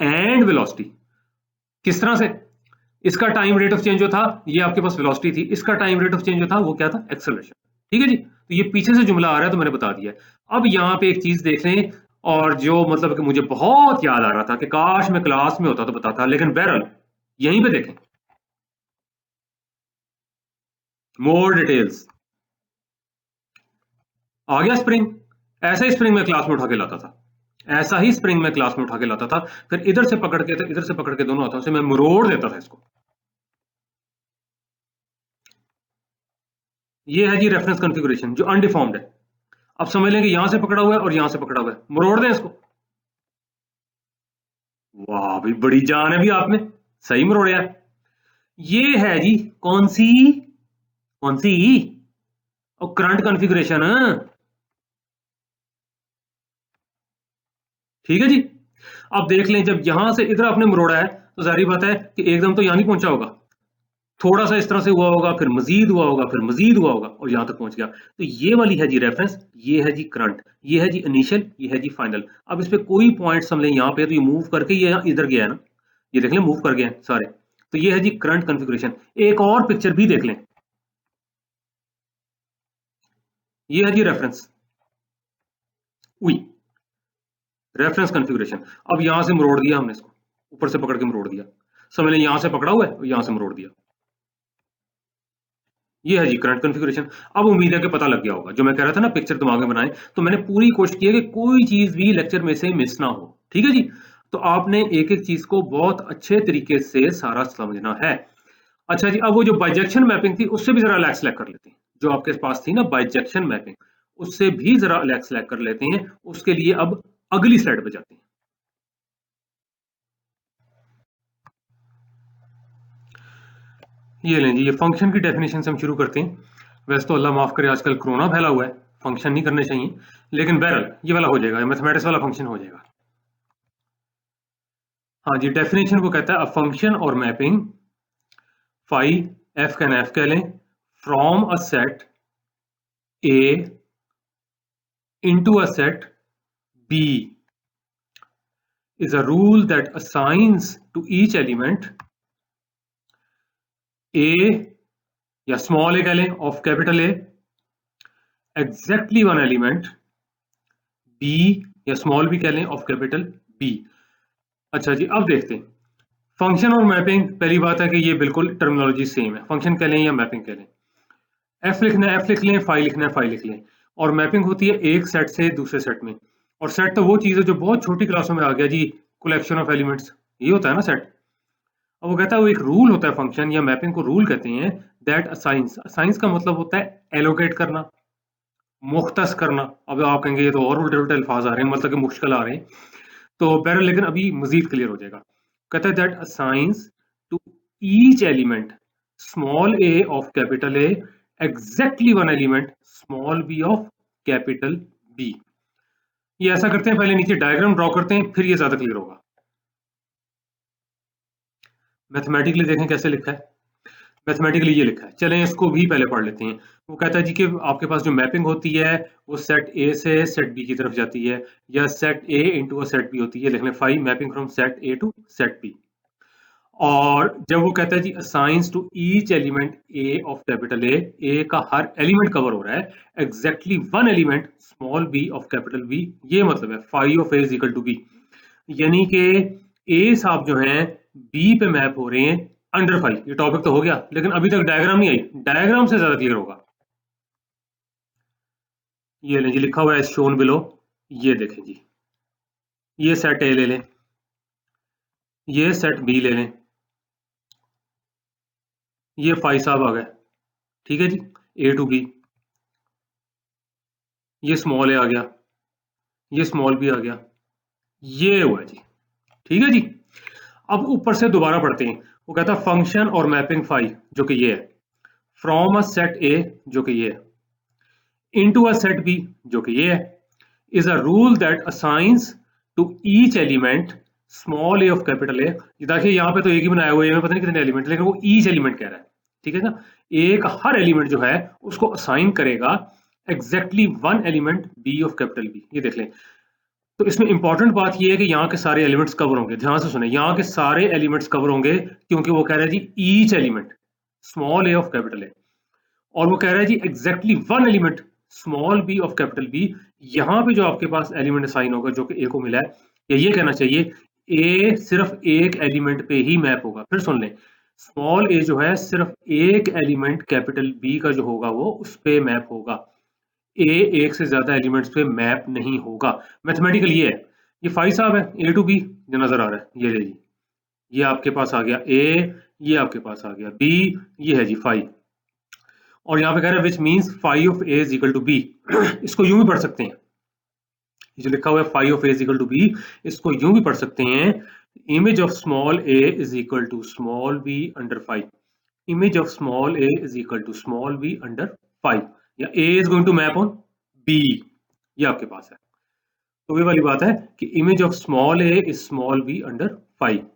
and velocity. किस तरह से? इसका टाइम रेट ऑफ चेंज जो था ये आपके पास वेलोसिटी थी, इसका टाइम रेट ऑफ चेंज जो था वो क्या था? एक्सेलरेशन। ठीक है जी, तो ये पीछे से जुमला आ रहा है तो मैंने बता दिया। अब यहाँ पे एक चीज देख लें, और जो मतलब कि मुझे बहुत याद आ रहा था कि काश मैं क्लास में होता तो बताता, लेकिन बहरहाल यहीं पे देखें मोर डिटेल्स। आ गया स्प्रिंग, ऐसा ही स्प्रिंग में क्लास में उठा के लाता था, ऐसा ही स्प्रिंग में क्लास में उठा के लाता था, फिर इधर से पकड़ के, तो इधर से पकड़ के दोनों हाथों से मैं मरोड़ देता था इसको। ये है जी रेफरेंस कॉन्फ़िगरेशन जो अनडिफॉर्म्ड है। अब समझ लें कि यहां से पकड़ा हुआ है और यहां से पकड़ा हुआ है, मरोड़ दें इसको। वाह भाई, बड़ी जान है भी आप में, सही मरोड़िया। ये है जी कौन सी, कौन सी? और करंट कॉन्फ़िगरेशन। ठीक है जी। अब देख लें, जब यहां से इधर आपने मरोड़ा है तो जाहिर बात है कि एकदम तो यहां नहीं पहुंचा होगा, थोड़ा सा इस तरह से हुआ होगा, फिर मजीद हुआ होगा, फिर मजीद हुआ होगा और यहां तक पहुंच गया। तो ये वाली है जी रेफरेंस, ये है जी करंट, ये है जी इनिशियल, ये है जी फाइनल। अब इस पे कोई पॉइंट समझ लें यहाँ पे, तो ये मूव करके ये इधर गया है ना, ये देख लें मूव कर गए हैं सारे। तो ये है जी करंट कॉन्फ़िगरेशन। एक और पिक्चर भी देख लें, ये है जी रेफरेंस, हुई रेफरेंस कॉन्फ़िगरेशन। अब यहां से मरोड़ दिया हमने इसको, ऊपर से पकड़ के मरोड़ दिया, समझ लें यहां से पकड़ा हुआ है और यहां से मरोड़ दिया। ये है जी करंट कॉन्फ़िगरेशन। अब उम्मीद है कि पता लग गया होगा, जो मैं कह रहा था ना पिक्चर दिमाग में बनाएं, तो मैंने पूरी कोशिश की है कि कोई चीज भी लेक्चर में से मिस ना हो। ठीक है जी, तो आपने एक एक चीज को बहुत अच्छे तरीके से सारा समझना है। अच्छा जी, अब वो जो बाइजेक्शन मैपिंग थी उससे भी जरा अलग सेलेक्ट कर लेते हैं, जो आपके पास थी ना बाइजेक्शन मैपिंग, उससे भी जरा अलग सेलेक्ट कर लेते हैं। उसके लिए अब अगली स्लाइड पे जाते हैं। ये लें जी, ये फंक्शन की डेफिनेशन से हम शुरू करते हैं। वैसे तो अल्लाह माफ करे आजकल कोरोना फैला हुआ है, फंक्शन नहीं करने चाहिए, लेकिन बहरहाल ये वाला हो जाएगा, मैथमेटिक्स वाला फंक्शन हो जाएगा। हाँ जी, डेफिनेशन वो कहता है अ फंक्शन और mapping phi, F can F कह लें, from a set A into a set B is a rule that assigns to each element a या स्मॉल ए कह लें of capital A exactly one element B या small B कह लें of capital B. अच्छा जी, अब देखते हैं फंक्शन और मैपिंग। पहली बात है कि ये बिल्कुल टर्मिनोलॉजी सेम है, फंक्शन कह लें या मैपिंग कह लें। एफ लिखना है एफ लिख लें, फाई लिखना है फाई लिख लें, और मैपिंग होती है एक सेट से दूसरे सेट में। और सेट तो वो चीज़ है जो बहुत छोटी क्लासों में आ गया जी, कलेक्शन ऑफ एलिमेंट्स, ये होता है ना सेट। अब वो कहता है वो एक रूल होता है, फंक्शन या मैपिंग को रूल कहते हैं, दैट असाइंस, असाइंस का मतलब होता है एलोकेट करना, मुख्तस करना। अब आप कहेंगे ये तो और उल्टे उल्टे अल्फाज आ रहे हैं, मतलब कि मुश्किल आ रहे हैं, तो बहरहाल लेकिन अभी मजीद क्लियर हो जाएगा। कहता है that assigns to each element small A of capital A exactly one element small B of capital B. ये ऐसा करते हैं, पहले नीचे डायग्राम ड्रॉ करते हैं, फिर ये ज्यादा क्लियर होगा। मैथमेटिकली देखें कैसे लिखा है, मैथमेटिकली ये लिखा है, चलें इसको भी पहले पढ़ लेते हैं। वो कहता है जी कि आपके पास जो मैपिंग होती है वो सेट ए से सेट बी की तरफ जाती है, या set A into a set B होती है। लिख लें phi mapping from set A to set B. और जब वो कहता है जी assigns to each element A of capital A का हर एलिमेंट कवर हो रहा है exactly one element small B of capital B, ये मतलब है phi of A is equal to B, यानी कि ए साहब जो हैं बी पे मैप हो रहे हैं अंडर फाई। ये टॉपिक तो हो गया, लेकिन अभी तक डायग्राम नहीं आई, डायग्राम से ज्यादा क्लियर होगा। ये लें जी, लिखा हुआ है शोन बिलो, ये देखें जी, ये सेट ए ले लें, ये सेट बी ले लें, ये फाई साहब आ गए। ठीक है जी, A टू B, ये स्मॉल ए आ गया, ये स्मॉल बी आ गया, ये हुआ जी। ठीक है जी। अब ऊपर से दोबारा पढ़ते हैं। वो कहता है फंक्शन और मैपिंग फाई, जो कि ये है, फ्रॉम अ सेट ए, जो कि ये है, इनटू अ सेट बी, जो कि ये है, is a rule that assigns to each element small A of capital A. देखिए यहाँ पे तो एक ही बनाया हुआ है, में पता नहीं कितने एलिमेंट, लेकिन वो ईच एलिमेंट कह रहा है। ठीक है ना, एक हर एलिमेंट जो है उसको असाइन करेगा exactly one element B of capital B. ये देख लें। तो इसमें इंपॉर्टेंट बात ये है कि यहाँ के सारे एलिमेंट्स कवर होंगे। ध्यान से सुने, यहाँ के सारे एलिमेंट्स कवर होंगे, क्योंकि वो कह रहा है जी each element small A of capital A, और वो कह रहा है जी exactly one element small B of capital B. यहाँ पे जो आपके पास एलिमेंट असाइन होगा जो कि ए को मिला है, या ये कहना चाहिए ए सिर्फ एक एलिमेंट पे ही मैप होगा। फिर सुन लें, स्मॉल ए जो है सिर्फ एक एलिमेंट कैपिटल बी का जो होगा वो उस पे मैप होगा। ए एक से ज्यादा एलिमेंट्स पे मैप नहीं होगा। मैथमेटिकल ये है। ये फाइव साहब है, ए टू बी जो नजर आ रहा है, ये ले जी, ये आपके पास आ गया ए, ये आपके पास आ गया बी, ये है जी फाइव। और यहाँ पे कह रहा है which means phi of A is equal to B. इसको यूं भी पढ़ सकते हैं, ये जो लिखा हुआ है phi of A is equal to B, इसको यूं भी पढ़ सकते हैं, image of small A is equal to small B under phi. Image of small A is equal to small B under phi, या A is going to map on B, ये आपके पास है। तो ये वाली बात है कि image of small A is small B under five,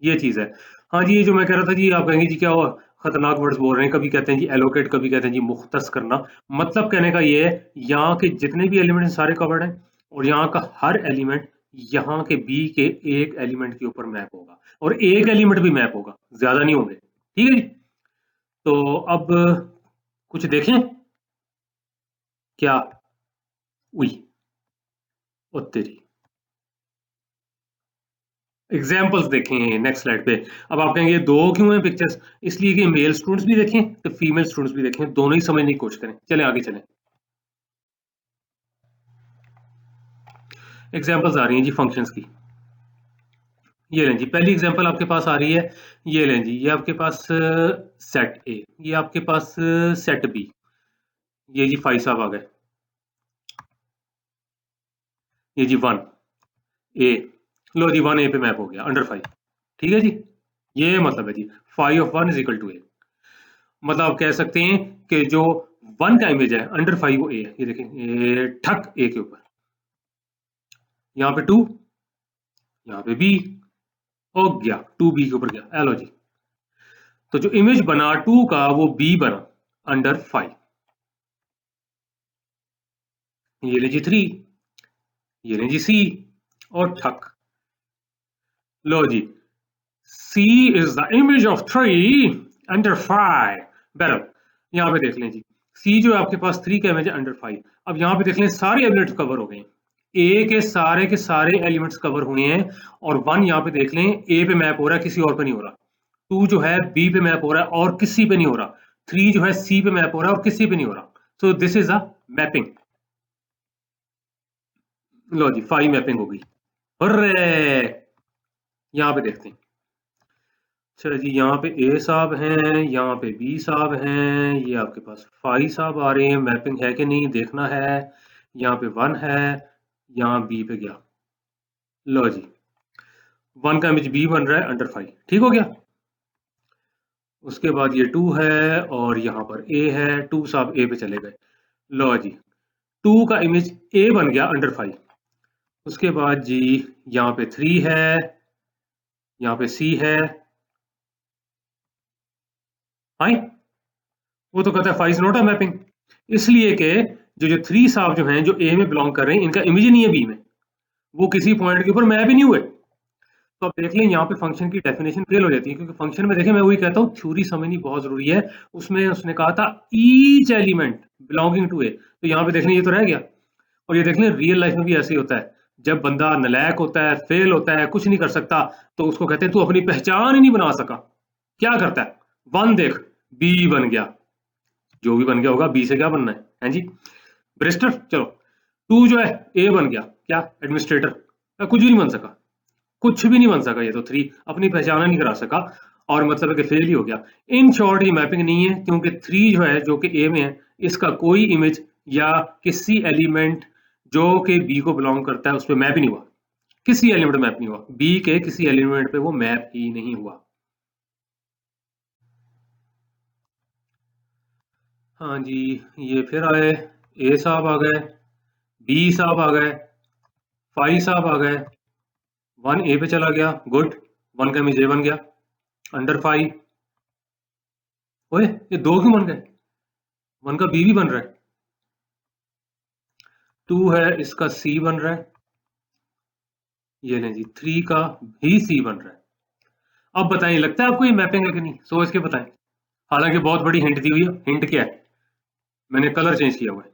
ये चीज है। हाँ जी, ये जो मैं कह रहा था जी, आप कहेंगे जी क्या हुआ, खतरनाक वर्ड्स बोल रहे हैं, कभी कहते हैं जी एलोकेट, कभी कहते हैं जी मुख्तस करना। मतलब कहने का ये है, यहाँ के जितने भी एलिमेंट सारे कवर्ड हैं, और यहाँ का हर एलिमेंट यहाँ के बी के एक एलिमेंट के ऊपर मैप होगा, और एक एलिमेंट भी मैप होगा, ज्यादा नहीं होंगे। ठीक है जी। तो अब कुछ देखें क्या, उई ओ तेरी, एग्जाम्पल्स देखें नेक्स्ट स्लाइड पे। अब आप कहेंगे दो क्यों हैं पिक्चर्स, इसलिए कि मेल स्टूडेंट्स भी देखें तो फीमेल स्टूडेंट्स भी देखें, दोनों ही समझने की कोशिश करें। चलें आगे चलें। एग्जाम्पल्स आ रही हैं जी फंक्शंस की। ये लें जी, पहली एग्जांपल आपके पास आ रही है, ये लें जी, ये आपके पास सेट ए, ये आपके पास सेट बी, ये जी फाइव साहब आ गए, ये जी वन ए, लो जी वन ए पे मैप हो गया अंडर फाइव। ठीक है जी, ये मतलब है जी phi of one is equal to A. मतलब आप कह सकते हैं कि जो वन का इमेज है अंडर फाइव वो ए है। ये देखें, ए ठक ए के ऊपर, यहाँ पे टू, यहाँ पे बी, हो गया टू बी के ऊपर गया, एलो जी। तो जो इमेज बना टू का वो बी बना अंडर फाइव। ये ले जी थ्री, ये ले जी सी, और ठक, लो जी C is the image of three under phi. बहरहाल यहाँ पे देख लें जी, सी जो है आपके पास थ्री का इमेज है अंडर फाइव। अब यहाँ पे देख लें सारे एलिमेंट्स कवर हो गए, ए के सारे एलिमेंट्स कवर हुए हैं, और वन यहाँ पे देख लें ए पे मैप हो रहा है, किसी और पे नहीं हो रहा। टू जो है बी पे मैप हो रहा है और किसी पे नहीं हो रहा। थ्री जो है सी पे मैप हो रहा है और किसी पे नहीं हो रहा। So this is a mapping. लो जी फाइव मैपिंग हो गई। अरे यहाँ पे देखते हैं, चलो जी यहाँ पे ए साहब हैं, यहाँ पे बी साहब हैं, ये आपके पास फाइव साहब आ रहे हैं, मैपिंग है कि नहीं देखना है। यहाँ पे वन है, यहाँ बी पे गया, लो जी वन का इमेज बी बन रहा है अंडर फाइव, ठीक हो गया। उसके बाद ये टू है और यहाँ पर ए है, टू साहब ए पे चले गए, लो जी टू का इमेज ए बन गया अंडर फाइव। उसके बाद जी यहाँ पे थ्री है, यहाँ पे सी है, हाँ वो तो कहता है five is not a mapping, इसलिए कि जो थ्री साहब जो हैं जो ए में बिलोंग कर रहे हैं इनका इमेज ही नहीं है बी में, वो किसी पॉइंट के ऊपर मैप ही नहीं हुए। तो आप देख लें यहाँ पे फंक्शन की डेफिनेशन फेल हो जाती है, क्योंकि फंक्शन में देखें मैं वही कहता हूँ थ्योरी समझनी बहुत जरूरी है। उसमें उसने कहा था ईच एलिमेंट बिलोंगिंग टू ए, तो यहाँ पे देख लें ये तो रह गया। और ये देख लें रियल लाइफ में भी ऐसे ही होता है, जब बंदा नलायक होता है, फेल होता है, कुछ नहीं कर सकता, तो उसको कहते हैं तू अपनी पहचान ही नहीं बना सका। क्या करता है, वन देख बी बन गया, जो भी बन गया होगा बी से क्या बनना है जी ब्रिस्टर। चलो टू जो है ए बन गया, क्या एडमिनिस्ट्रेटर, कुछ भी नहीं बन सका, कुछ भी नहीं बन सका। ये तो थ्री अपनी पहचान नहीं करा सका, और मतलब है कि फेल ही हो गया। इन शॉर्ट ये मैपिंग नहीं है, क्योंकि थ्री जो है जो कि ए में है इसका कोई इमेज या किसी एलिमेंट जो कि बी को बिलोंग करता है उस पर मैप ही नहीं हुआ, किसी एलिमेंट मैप नहीं हुआ, बी के किसी एलिमेंट पे वो मैप ही नहीं हुआ। हाँ जी, ये फिर आए, ए साहब आ गए, बी साहब आ गए, फाई साहब आ गए, वन ए पे चला गया, गुड, वन का इमेज ए बन गया, अंडर फाई, ओए ये दो क्यों बन गए, वन का बी भी बन रहा है, टू है इसका सी बन रहा है, ये नहीं जी, थ्री का भी सी बन रहा है। अब बताइए लगता है आपको ये मैपिंग है कि नहीं, सोच के बताएं। हालांकि बहुत बड़ी हिंट दी हुई है, हिंट क्या है, मैंने कलर चेंज किया हुआ है।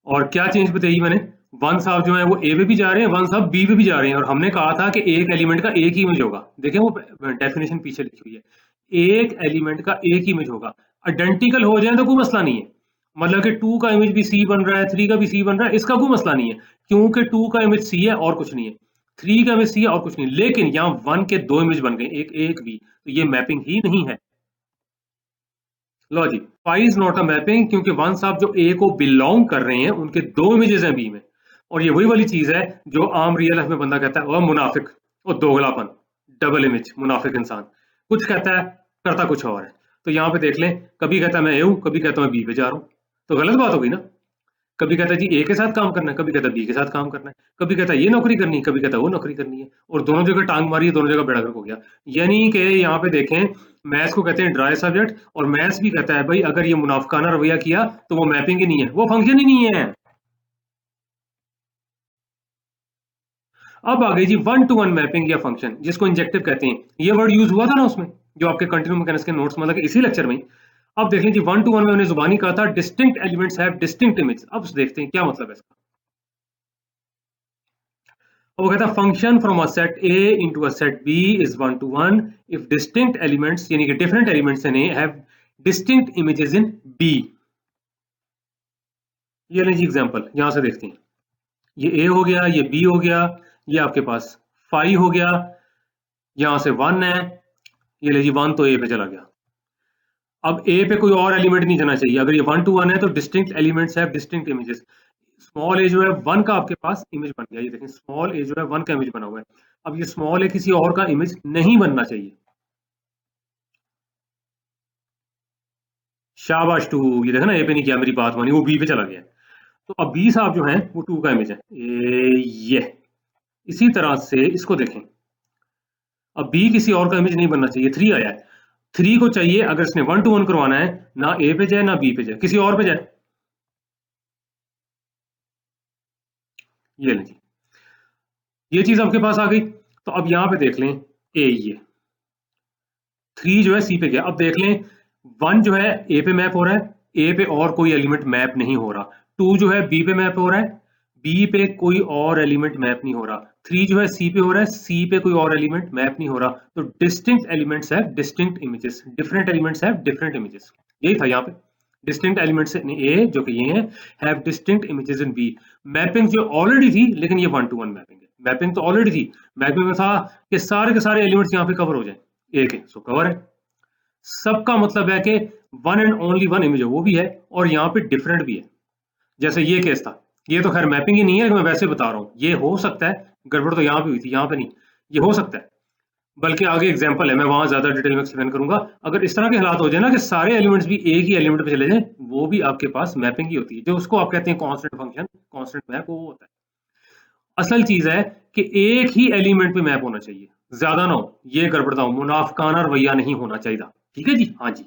और क्या चेंज बताइए मैंने, वन साहब जो है वो ए पे भी जा रहे हैं, वन साहब बी पे भी जा रहे हैं, और हमने कहा था कि एक एलिमेंट का एक ही इमेज होगा, देखें वो डेफिनेशन पीछे लिखी हुई है, एक एलिमेंट का एक ही इमेज होगा, आइडेंटिकल हो जाए तो कोई मसला नहीं है, मतलब कि टू का इमेज भी सी बन रहा है, थ्री का भी सी बन रहा है, इसका कोई मसला नहीं है, क्योंकि टू का इमेज सी है और कुछ नहीं है, थ्री का इमेज सी है और कुछ नहीं, लेकिन यहाँ वन के दो इमेज बन गए, एक एक भी, तो ये मैपिंग ही नहीं है। लो जी, phi is not a mapping, क्योंकि वन साहब जो ए को बिलोंग कर रहे हैं उनके दो इमेजेस हैं बी में, और ये वही वाली चीज है जो आम रियल लाइफ में बंदा कहता है वह मुनाफिक और दोगलापन, डबल इमेज, मुनाफिक इंसान कुछ कहता है करता कुछ और है। तो यहाँ पे देख लें, कभी कहता है मैं ए हूं, कभी कहता हूं मैं बी पे जा रहा हूँ, तो गलत बात हो गई ना। कभी कहता है जी ए के साथ काम करना है, कभी कहता है बी के साथ काम करना है, कभी कहता है ये नौकरी करनी है, कभी कहता है वो नौकरी करनी है, और दोनों जगह टांग मारी है, दोनों जगह बेड़ा गर्क हो गया। यानी कि यहाँ पे देखें, मैथ्स को कहते हैं ड्राई सब्जेक्ट, और मैथ्स भी कहता है भाई अगर ये मुनाफिकाना रवैया किया तो वो मैपिंग ही नहीं है, वो फंक्शन ही नहीं है। अब आ गई जी वन टू वन मैपिंग या फंक्शन, जिसको इंजेक्टिव कहते हैं, ये वर्ड यूज हुआ था ना उसमें, जो आपके कंटिन्यू मैकेनिक्स के नोट्स मतलब इसी लेक्चर में। अब देख लें जी, वन टू वन में मैंने जुबानी कहा था distinct elements have distinct image, अब देखते हैं क्या मतलब है इसका। वो कहता है function from a set A into a set B is one to one if distinct elements, यानी कि different elements in A have distinct images in B. ये लें जी एग्जांपल, यहां से देखते हैं, ये ए हो गया, ये बी हो गया, ये आपके पास फाइव हो गया, यहां से वन है, ये ले जी वन तो ए पे चला गया। अब ए पे कोई और एलिमेंट नहीं जाना चाहिए, अगर ये वन टू वन है तो distinct elements have distinct images. Small A जो है वन का आपके पास इमेज बन गया, ये देखें स्मॉल ए जो है वन का इमेज बना हुआ है। अब ये स्मॉल ए किसी और का इमेज नहीं बनना चाहिए, शाबाश टू, ये देखा ना ए पे नहीं किया, मेरी बात मानी, वो बी पे चला गया। तो अब बी साहब जो है वो टू का इमेज है, ये इसी तरह से इसको देखें, अब बी किसी और का इमेज नहीं बनना चाहिए, थ्री आया है, थ्री को चाहिए अगर इसने वन टू वन करवाना है, ना ए पे जाए ना बी पे जाए, किसी और पे जाए, ये लें जी, ये चीज आपके पास आ गई। तो अब यहां पे देख लें, ये थ्री जो है सी पे गया, अब देख लें वन जो है ए पे मैप हो रहा है, ए पे और कोई एलिमेंट मैप नहीं हो रहा, टू जो है बी पे मैप हो रहा है, बी पे कोई और एलिमेंट मैप नहीं हो रहा, थ्री जो है सी पे हो रहा है, सी पे कोई और एलिमेंट मैप नहीं हो रहा, तो distinct elements have distinct images, different elements have different images, यही था यहाँ पे, डिस्टिंक्ट एलिमेंट्स इन ए जो कि ये हैं have distinct images in B. Mapping जो ऑलरेडी थी, लेकिन ये वन टू वन मैपिंग है, मैपिंग तो ऑलरेडी थी, मैपिंग में था कि सारे के सारे एलिमेंट्स यहाँ पे कवर हो जाए, एक है सो कवर है, सबका मतलब है कि one and only one image है वो भी है, और यहाँ पे डिफरेंट भी है, जैसे ये केस था, ये तो खैर मैपिंग ही नहीं है, मैं वैसे बता रहा हूँ, ये हो सकता है गड़बड़ तो यहाँ पे हुई थी, यहाँ पे नहीं, ये हो सकता है, बल्कि आगे एग्जांपल है, मैं वहां ज्यादा डिटेल में एक्सप्लेन करूंगा। अगर इस तरह के हालात हो जाए ना कि सारे एलिमेंट्स भी एक ही एलिमेंट पे चले जाएं, वो भी आपके पास मैपिंग ही होती है, जो उसको आप कहते हैं कांस्टेंट फंक्शन, कांस्टेंट मैप वो होता है। असल चीज है कि एक ही एलिमेंट पे मैप होना चाहिए, ज्यादा ना हो, ये गड़बड़ता हो, मुनाफिकाना रवैया नहीं होना चाहिए, ठीक है जी, हाँ जी।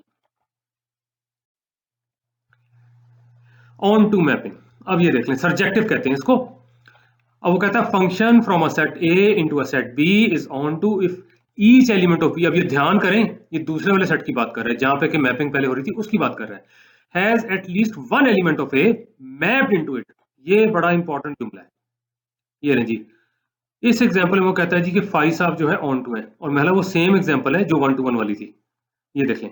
ऑन टू मैपिंग, अब ये देख लें, सर्जेक्टिव कहते हैं इसको। अब वो कहता है function from a set A into a set B is onto if each element of B, अब ये ध्यान करें, ये दूसरे वाले सेट की बात कर रहे हैं जहां पे कि मैपिंग पहले हो रही थी उसकी बात कर रहा है, has at least one element of A mapped into it, ये बड़ा इंपॉर्टेंट जुमला है, ये रहे जी। इस एग्जांपल में वो कहता है जी कि फाइव साहब जो है ऑन टू है, और महला वो सेम एग्जांपल है जो वन टू वन वाली थी, ये देख लें,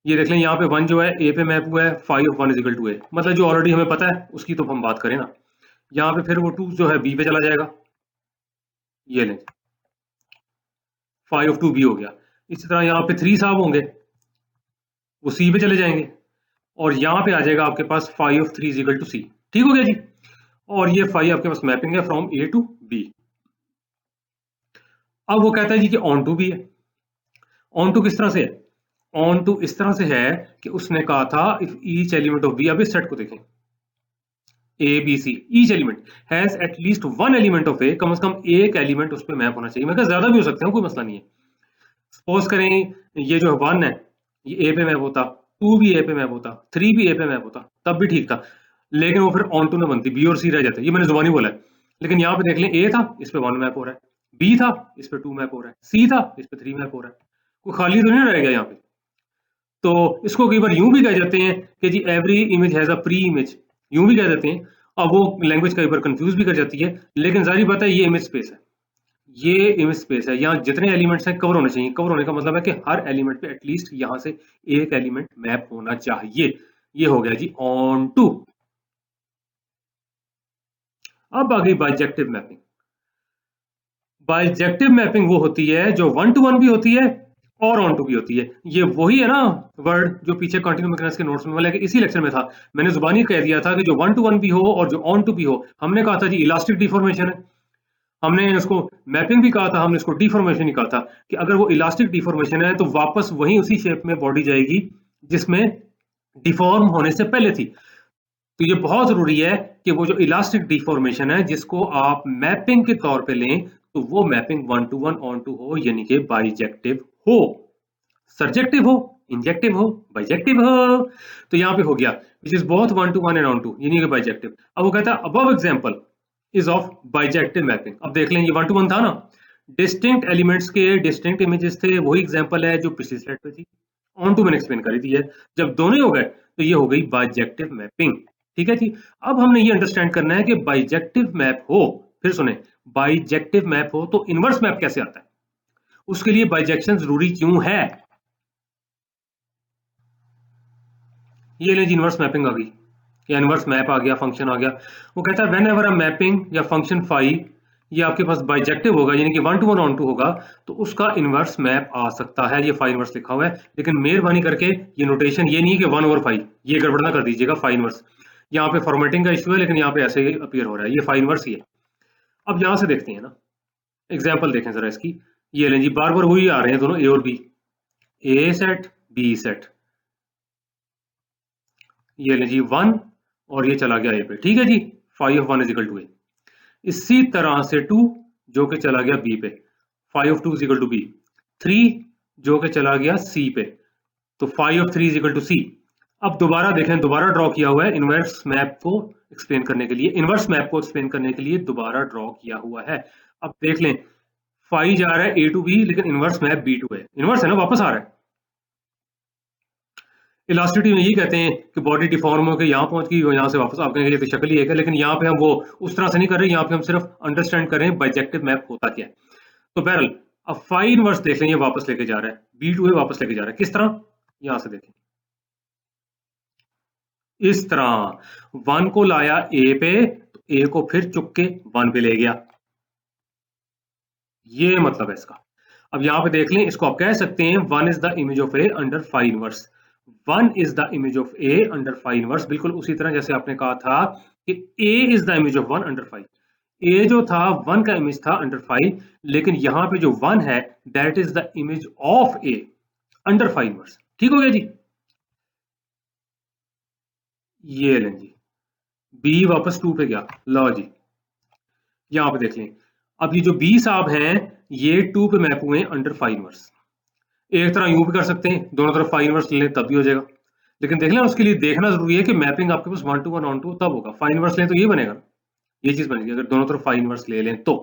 ये देख लें यहाँ पे वन जो है ए पे मैप हुआ है, phi of one is equal to A, मतलब जो ऑलरेडी हमें पता है उसकी तो हम बात करें ना, यहाँ पे फिर वो टू जो है बी पे चला जाएगा, ये लें, फाइव ऑफ टू बी हो गया। इसी तरह यहाँ पे थ्री साहब होंगे, वो सी पे चले जाएंगे और यहाँ पे आ जाएगा आपके पास phi of 3 is equal to C. ठीक हो गया जी। और ये फाई आपके पास मैपिंग है फ्रॉम ए टू बी। अब वो कहता है जी कि ऑन टू भी है। ऑन टू किस तरह से है? ऑन टू इस तरह से है कि उसने कहा था if each element of B, अब इस सेट को देखें A B C, each element has at least one element of A, कम से कम एक एलिमेंट उस पर मैप होना चाहिए। मैं कहा ज्यादा भी हो सकते हैं, कोई मसला नहीं है। सपोज करें ये जो वन है ये ए पे मैप होता, टू भी ए पे मैप होता, थ्री भी ए पे मैप होता, तब भी ठीक था। लेकिन वो फिर ऑन टू ना बनती, बी और सी रह जाते। ये मैंने जुबानी बोला है। लेकिन यहाँ पे देख लें, ए था इस पे वन मैप हो रहा है, बी था इस पे टू मैप हो रहा है, सी था इस पे थ्री मैप हो रहा है, कोई खाली तो नहीं रहेगा यहाँ पे। तो इसको कई बार यूं भी कह जाते हैं कि जी every image has a pre image, यूं भी कह देते हैं। अब वो लैंग्वेज कई बार कंफ्यूज भी कर जाती है, लेकिन जारी बात है ये इमेज स्पेस है, ये इमेज स्पेस है। यहाँ जितने एलिमेंट्स हैं कवर होने चाहिए। कवर होने का मतलब है कि हर एलिमेंट पे एटलीस्ट यहाँ से एक एलिमेंट मैप होना चाहिए। ये हो गया जी ऑन टू। अब आ गई बाइजेक्टिव मैपिंग। बाइजेक्टिव मैपिंग वो होती है जो वन टू वन भी होती है और ऑन टू भी होती है। ये वही है ना वर्ड जो पीछे कंटिन्यू मैकेनिक्स के नोट्स में, मतलब इसी लेक्चर में था। मैंने जुबानी कह दिया था कि जो वन टू वन भी हो और जो ऑन टू भी हो, हमने कहा था जी इलास्टिक डिफॉर्मेशन है। हमने इसको मैपिंग भी कहा था, हमने इसको डिफॉर्मेशन ही कहा था कि अगर वो इलास्टिक डिफॉर्मेशन है तो वापस वही उसी शेप में बॉडी जाएगी जिसमें डिफॉर्म होने से पहले थी। तो ये बहुत जरूरी है कि वो जो इलास्टिक डिफॉर्मेशन है जिसको आप मैपिंग के तौर पे लें, तो वो mapping one to one onto हो, यानी कि बाइजेक्टिव हो। सर्जेक्टिव हो, इंजेक्टिव हो, बाइजेक्टिव हो। तो यहाँ पे हो गया which is both one to one and onto, यानी कि बाइजेक्टिव। अब वो कहता है above example is of bijective mapping. अब देख लें ये वन टू वन था ना, डिस्टिंक्ट एलिमेंट्स के डिस्टिंक्ट इमेजेस थे, वही एग्जांपल है जो पिछली स्लाइड पे थी। ऑन टू मैंने एक्सप्लेन करी दी है। जब दोनों हो गए तो ये हो गई बाइजेक्टिव मैपिंग। ठीक है जी। अब हमने ये अंडरस्टैंड करना है कि बाइजेक्टिव मैप हो, फिर सुने, बाइजेक्टिव मैप हो तो इनवर्स मैप कैसे आता है, उसके लिए बाइजेक्शन जरूरी क्यों है। ये ले जी इनवर्स मैपिंग आ गई या इनवर्स मैप आ गया, फंक्शन आ गया। वो कहता है व्हेन एवर अ मैपिंग या फंक्शन फाई ये आपके पास बाइजेक्टिव होगा, यानी कि one to one onto होगा, तो उसका इनवर्स मैप आ सकता है। ये फाई इनवर्स लिखा हुआ है, लेकिन मेहरबानी करके ये नोटेशन ये नहीं कि वन ओवर फाई, ये गड़बड़ ना कर दीजिएगा। फाई इनवर्स यहाँ पे फॉर्मेटिंग का इशू है, लेकिन यहाँ पे ऐसे ही अपीयर हो रहा है, ये फाई इनवर्स ही है। अब यहाँ से देखते हैं ना, एग्जाम्पल देखें जरा इसकी। ये लें जी, बार बार वही आ रहे हैं दोनों, ए और बी, ए सेट बी सेट। ये ले जी वन और ये चला गया ए पे, ठीक है जी। Phi of one is equal to A. इसी तरह से टू जो कि चला गया बी पे, phi of two is equal to B. Three जो कि चला गया सी पे, तो phi of three is equal to C. अब दोबारा देखें, दोबारा ड्रॉ किया हुआ है इनवर्स मैप को एक्सप्लेन करने के लिए, इनवर्स मैप को एक्सप्लेन करने के लिए दोबारा ड्रॉ किया हुआ है। अब देख लें, फाइव जा रहा है ए टू बी, लेकिन इनवर्स मैप बी टू है, इनवर्स है ना, वापस आ रहा है। इलास्टिसिटी में यही कहते हैं कि बॉडी डिफॉर्म होकर यहाँ पहुंच गई और यहाँ से वापस आप कहेंगे तो शक्ल ही एक है, लेकिन यहाँ पे हम वो उस तरह से नहीं कर रहे, यहाँ पे हम सिर्फ अंडरस्टैंड कर रहे हैं बाइजेक्टिव मैप होता क्या है। तो बहरहाल अब फाइव इनवर्स देख लें, ये वापस लेके जा रहा है, बी टू ए वापस लेके जा रहा है। किस तरह, यहां से देखें, इस तरह वन को लाया ए पे, तो ए को फिर चुक के वन पे ले गया, ये मतलब है इसका। अब यहां पे देख लें, इसको आप कह सकते हैं one is the image of A under phi inverse. One is the image of A under phi inverse, बिल्कुल उसी तरह जैसे आपने कहा था कि A is the image of one under phi. A जो था वन का इमेज था अंडर फाइव, लेकिन यहां पे जो वन है that is the image of A under phi inverse. ठीक हो गया जी। ये लें जी, बी वापस टू पे गया, लो जी यहां पे देख लें। अब ये जो बी साहब हैं ये टू पे मैप हुए अंडर फाइव इनवर्स। एक तरह यूं भी कर सकते हैं, दोनों तरफ फाइव इनवर्स ले लें तब भी हो जाएगा, लेकिन देख लें उसके लिए देखना जरूरी है कि मैपिंग आपके पास one to one onto तब होगा। फाइव इनवर्स लें तो ये बनेगा, ये चीज बनेगी अगर दोनों तरफ फाइव इनवर्स ले लें तो।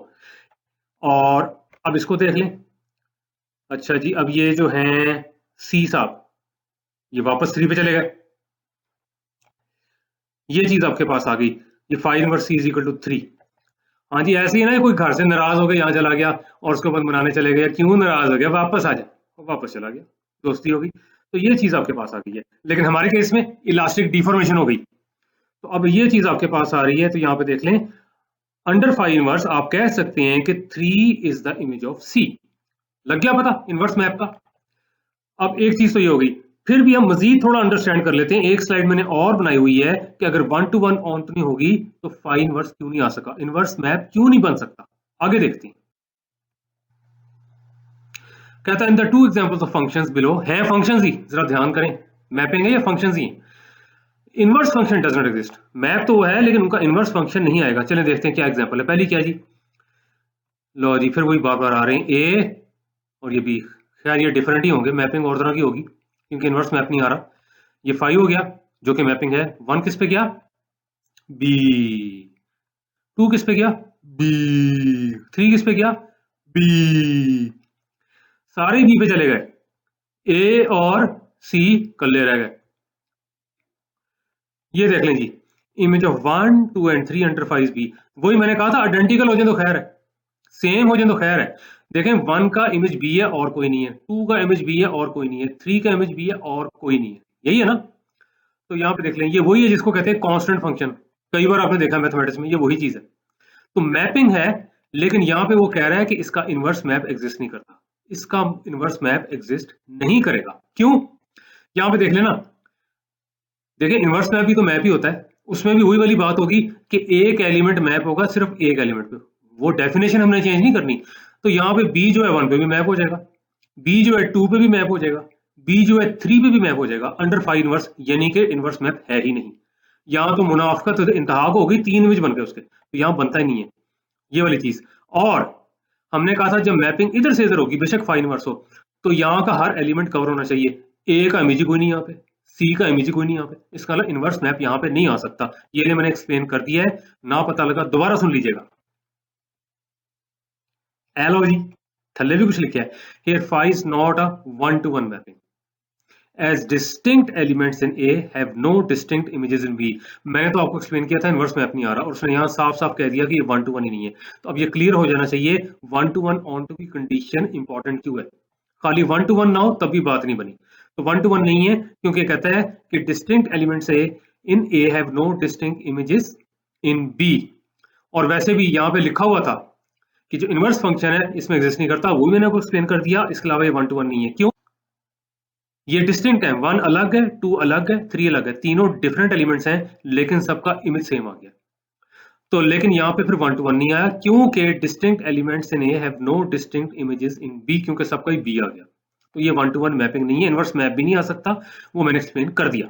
और अब इसको देख लें। अच्छा जी, अब ये जो है सी साहब ये वापस थ्री पे चले गए, ये चीज आपके पास आ गई, ये phi inverse C is equal to three. हाँ जी, ऐसे ही ना, कोई घर से नाराज हो गया यहाँ चला गया और उसको बंद बनाने चले गए, क्यों नाराज हो गया, वापस आ जाए, वापस चला गया, दोस्ती हो गई। तो ये चीज आपके पास आ गई है, लेकिन हमारे केस में इलास्टिक डिफॉर्मेशन हो गई। तो अब ये चीज आपके पास आ रही है, तो यहाँ पे देख लें, अंडर फाइव इनवर्स आप कह सकते हैं कि three is the image of C. लग गया पता इनवर्स मैप का। अब एक चीज तो ये हो गई, फिर भी हम मजीद थोड़ा अंडरस्टैंड कर लेते हैं। एक स्लाइड मैंने और बनाई हुई है कि अगर 1 to 1 ऑन्टो नहीं होगी तो फाई इनवर्स क्यों नहीं आ सका, इनवर्स मैप क्यों नहीं बन सकता। आगे देखते हैं। कहता है in the two examples of functions below, है फंक्शंस ही, जरा ध्यान करें, मैपिंग है या फंक्शंस ही है। Inverse function does not exist, map तो वो है लेकिन उनका इनवर्स फंक्शन नहीं आएगा। चलें देखते हैं क्या एग्जांपल है। पहली क्या जी, लो जी फिर वही बार बार आ रहे हैं, ए और ये बी। खैर ये डिफरेंट ही होंगे, मैपिंग और तरह की होगी क्योंकि इनवर्स मैप नहीं आ रहा। ये 5 हो गया जो कि मैपिंग है। 1 किस पे गया, बी। 2 किस पे गया, बी। 3 किस पे गया, बी। सारे बी पे चले गए, ए और सी कल्ले रह गए। ये देख लें जी, image of 1 2 and 3 under 5 B. वही मैंने कहा था, आइडेंटिकल हो जाए तो खैर है, सेम हो जाए तो खैर है। देखें 1 का इमेज बी है और कोई नहीं है, 2 का इमेज बी है और कोई नहीं है, 3 का इमेज बी है और कोई नहीं है, यही है ना। तो यहाँ पे देख लें, ये वही है जिसको कहते हैं कांस्टेंट फंक्शन। कई बार आपने देखा मैथमेटिक्स में, ये वही चीज है। तो मैपिंग है, लेकिन यहाँ पे वो कह रहा है कि इसका इनवर्स मैप एग्जिस्ट नहीं करता, इसका इनवर्स मैप एग्जिस्ट नहीं करेगा। क्यों, यहाँ पे देख लेना। देखिए इनवर्स मैप भी तो मैप ही होता है, उसमें भी वही वाली बात होगी कि एक एलिमेंट मैप होगा सिर्फ एक एलिमेंट पे, वो डेफिनेशन हमने चेंज नहीं करनी। तो यहाँ पे बी जो है 1 पे भी मैप हो जाएगा, बी जो है 2 पे भी मैप हो जाएगा, बी जो है 3 पे भी मैप हो जाएगा अंडर 5 इनवर्स, यानी कि इनवर्स मैप है ही नहीं। यहाँ तो मुनाफकत इंतहा हो गई, 3 इमेज बन गए उसके, तो यहाँ बनता ही नहीं है ये वाली चीज। और हमने कहा था जब मैपिंग इधर से इधर होगी बेशक 5 इनवर्स हो, तो यहाँ का हर एलिमेंट कवर होना चाहिए। ए का इमेज ही कोई नहीं यहाँ पे, सी का इमेज ही कोई नहीं यहाँ पे, इसका मतलब इनवर्स मैप यहाँ पे नहीं आ सकता। ये मैंने एक्सप्लेन कर दिया है, ना पता लगा दोबारा सुन लीजिएगा। एलो जी, थल्ले भी कुछ लिखा है, here phi is not a 1 to 1 mapping as distinct elements in A have no distinct images in B। मैंने तो आपको एक्सप्लेन किया था इनवर्स मैप नहीं आ रहा, और उसने यहाँ साफ साफ कह दिया कि ये 1 to 1 ही नहीं है। तो अब ये क्लियर हो जाना चाहिए 1 to 1 ऑन टू की कंडीशन इंपॉर्टेंट क्यों है। खाली 1 to 1 ना हो तब भी बात नहीं बनी। तो 1 to 1 नहीं है क्योंकि कहता है कि distinct elements A in A have no distinct images in B. और वैसे भी यहाँ पे लिखा हुआ था कि जो इनवर्स फंक्शन है इसमें एग्जिस्ट नहीं करता, वो भी मैंने आपको एक्सप्लेन कर दिया। इसके अलावा ये 1 to 1 नहीं है। क्यों, ये डिस्टिंक्ट है, 1 अलग है, 2 अलग है, 3 अलग है, तीनों डिफरेंट एलिमेंट्स हैं लेकिन सबका इमेज सेम आ गया। तो लेकिन यहाँ पे फिर 1 to 1 नहीं आया क्योंकि distinct elements in A have no distinct images in B, क्योंकि सबका ही बी आ गया। तो ये 1 to 1 मैपिंग नहीं है, इनवर्स मैप भी नहीं आ सकता, वो मैंने एक्सप्लेन कर दिया।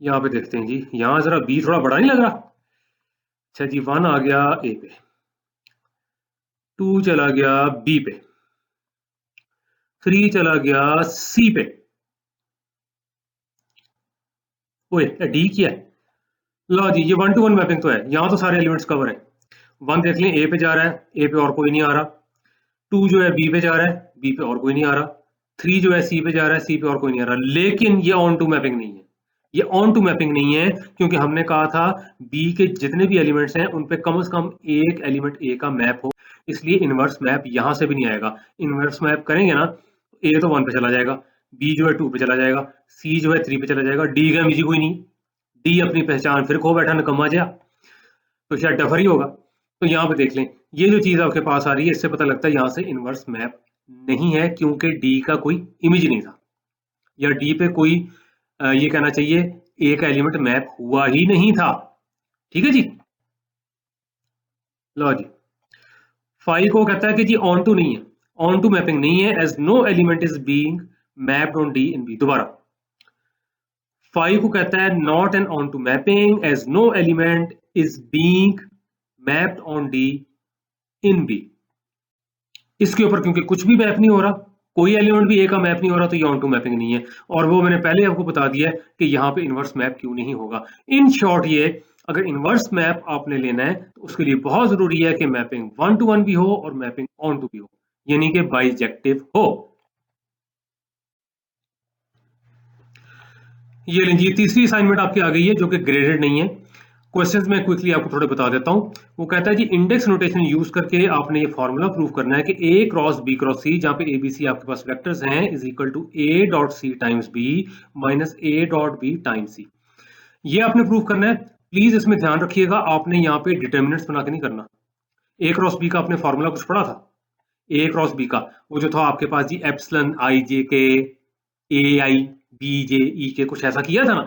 यहाँ पे देखते हैं जी, यहाँ जरा बी थोड़ा बड़ा नहीं लग रहा। अच्छा जी, 1 आ गया ए पे, 2 चला गया बी पे, 3 चला गया सी पे, ओए डी किया है। लो जी, ये 1 to 1 मैपिंग तो है, यहाँ तो सारे एलिमेंट्स कवर है। 1 देख लें, ए पे जा रहा है, ए पे और कोई नहीं आ रहा। 2 जो है बी पे जा रहा है, बी पे और कोई नहीं आ रहा। 3 जो है सी पे जा रहा है, सी पे और कोई नहीं आ रहा। लेकिन ये ऑन टू मैपिंग नहीं है, ये ऑन टू मैपिंग नहीं है क्योंकि हमने कहा था बी के जितने भी एलिमेंट्स हैं उन पे कम से कम एक एलिमेंट ए का मैप हो, इसलिए इनवर्स मैप यहां से भी नहीं आएगा। इनवर्स मैप करेंगे ना, ए तो 1 पे चला जाएगा, बी जो है 2 पे चला जाएगा, सी जो है 3 पे चला जाएगा, डी का इमेज कोई नहीं, डी अपनी पहचान फिर खो बैठा नकम्मा जा, तो शायद डफर ही होगा। तो यहाँ पे देख लें, ये जो चीज आपके पास आ रही है इससे पता लगता है यहाँ से इनवर्स मैप नहीं है क्योंकि डी का कोई इमेज नहीं था, या डी पे कोई ये कहना चाहिए ए का एलिमेंट मैप हुआ ही नहीं था। ठीक है जी, लो जी, 5 को कहता है कि जी ऑन टू नहीं है, ऑन टू मैपिंग नहीं है, as no element is being mapped on D in B. दोबारा 5 को कहता है not an onto mapping as no element is being mapped on D in B. इसके ऊपर क्योंकि कुछ भी मैप नहीं हो रहा, कोई एलिमेंट भी ए का मैप नहीं हो रहा, तो ये ऑन टू मैपिंग नहीं है। और वो मैंने पहले आपको बता दिया है कि यहाँ पे इनवर्स मैप क्यों नहीं होगा। इन शॉर्ट ये, अगर इनवर्स मैप आपने लेना है तो उसके लिए बहुत जरूरी है कि मैपिंग 1 to 1 भी हो और मैपिंग ऑन टू भी हो, यानी कि बाइजेक्टिव हो। ये लीजिए तीसरी असाइनमेंट आपकी आ गई है जो कि ग्रेडेड नहीं है। क्वेश्चंस में क्विकली आपको थोड़े बता देता हूं। वो कहता है जी इंडेक्स नोटेशन यूज करके आपने ये फॉर्मूला प्रूव करना है कि A cross B cross C, जहां पे ए बी सी आपके पास वेक्टर्स हैं, is equal to A dot C times B minus A dot B times C. ये आपने प्रूव करना है। प्लीज इसमें ध्यान रखिएगा, आपने यहाँ पे डिटर्मिनेंट्स बना के नहीं करना। ए क्रॉस बी का आपने फॉर्मूला कुछ पढ़ा था, ए क्रॉस बी का वो जो था आपके पास जी एप्सिलॉन आई जे के ए आई बी जे ई के कुछ ऐसा किया था ना,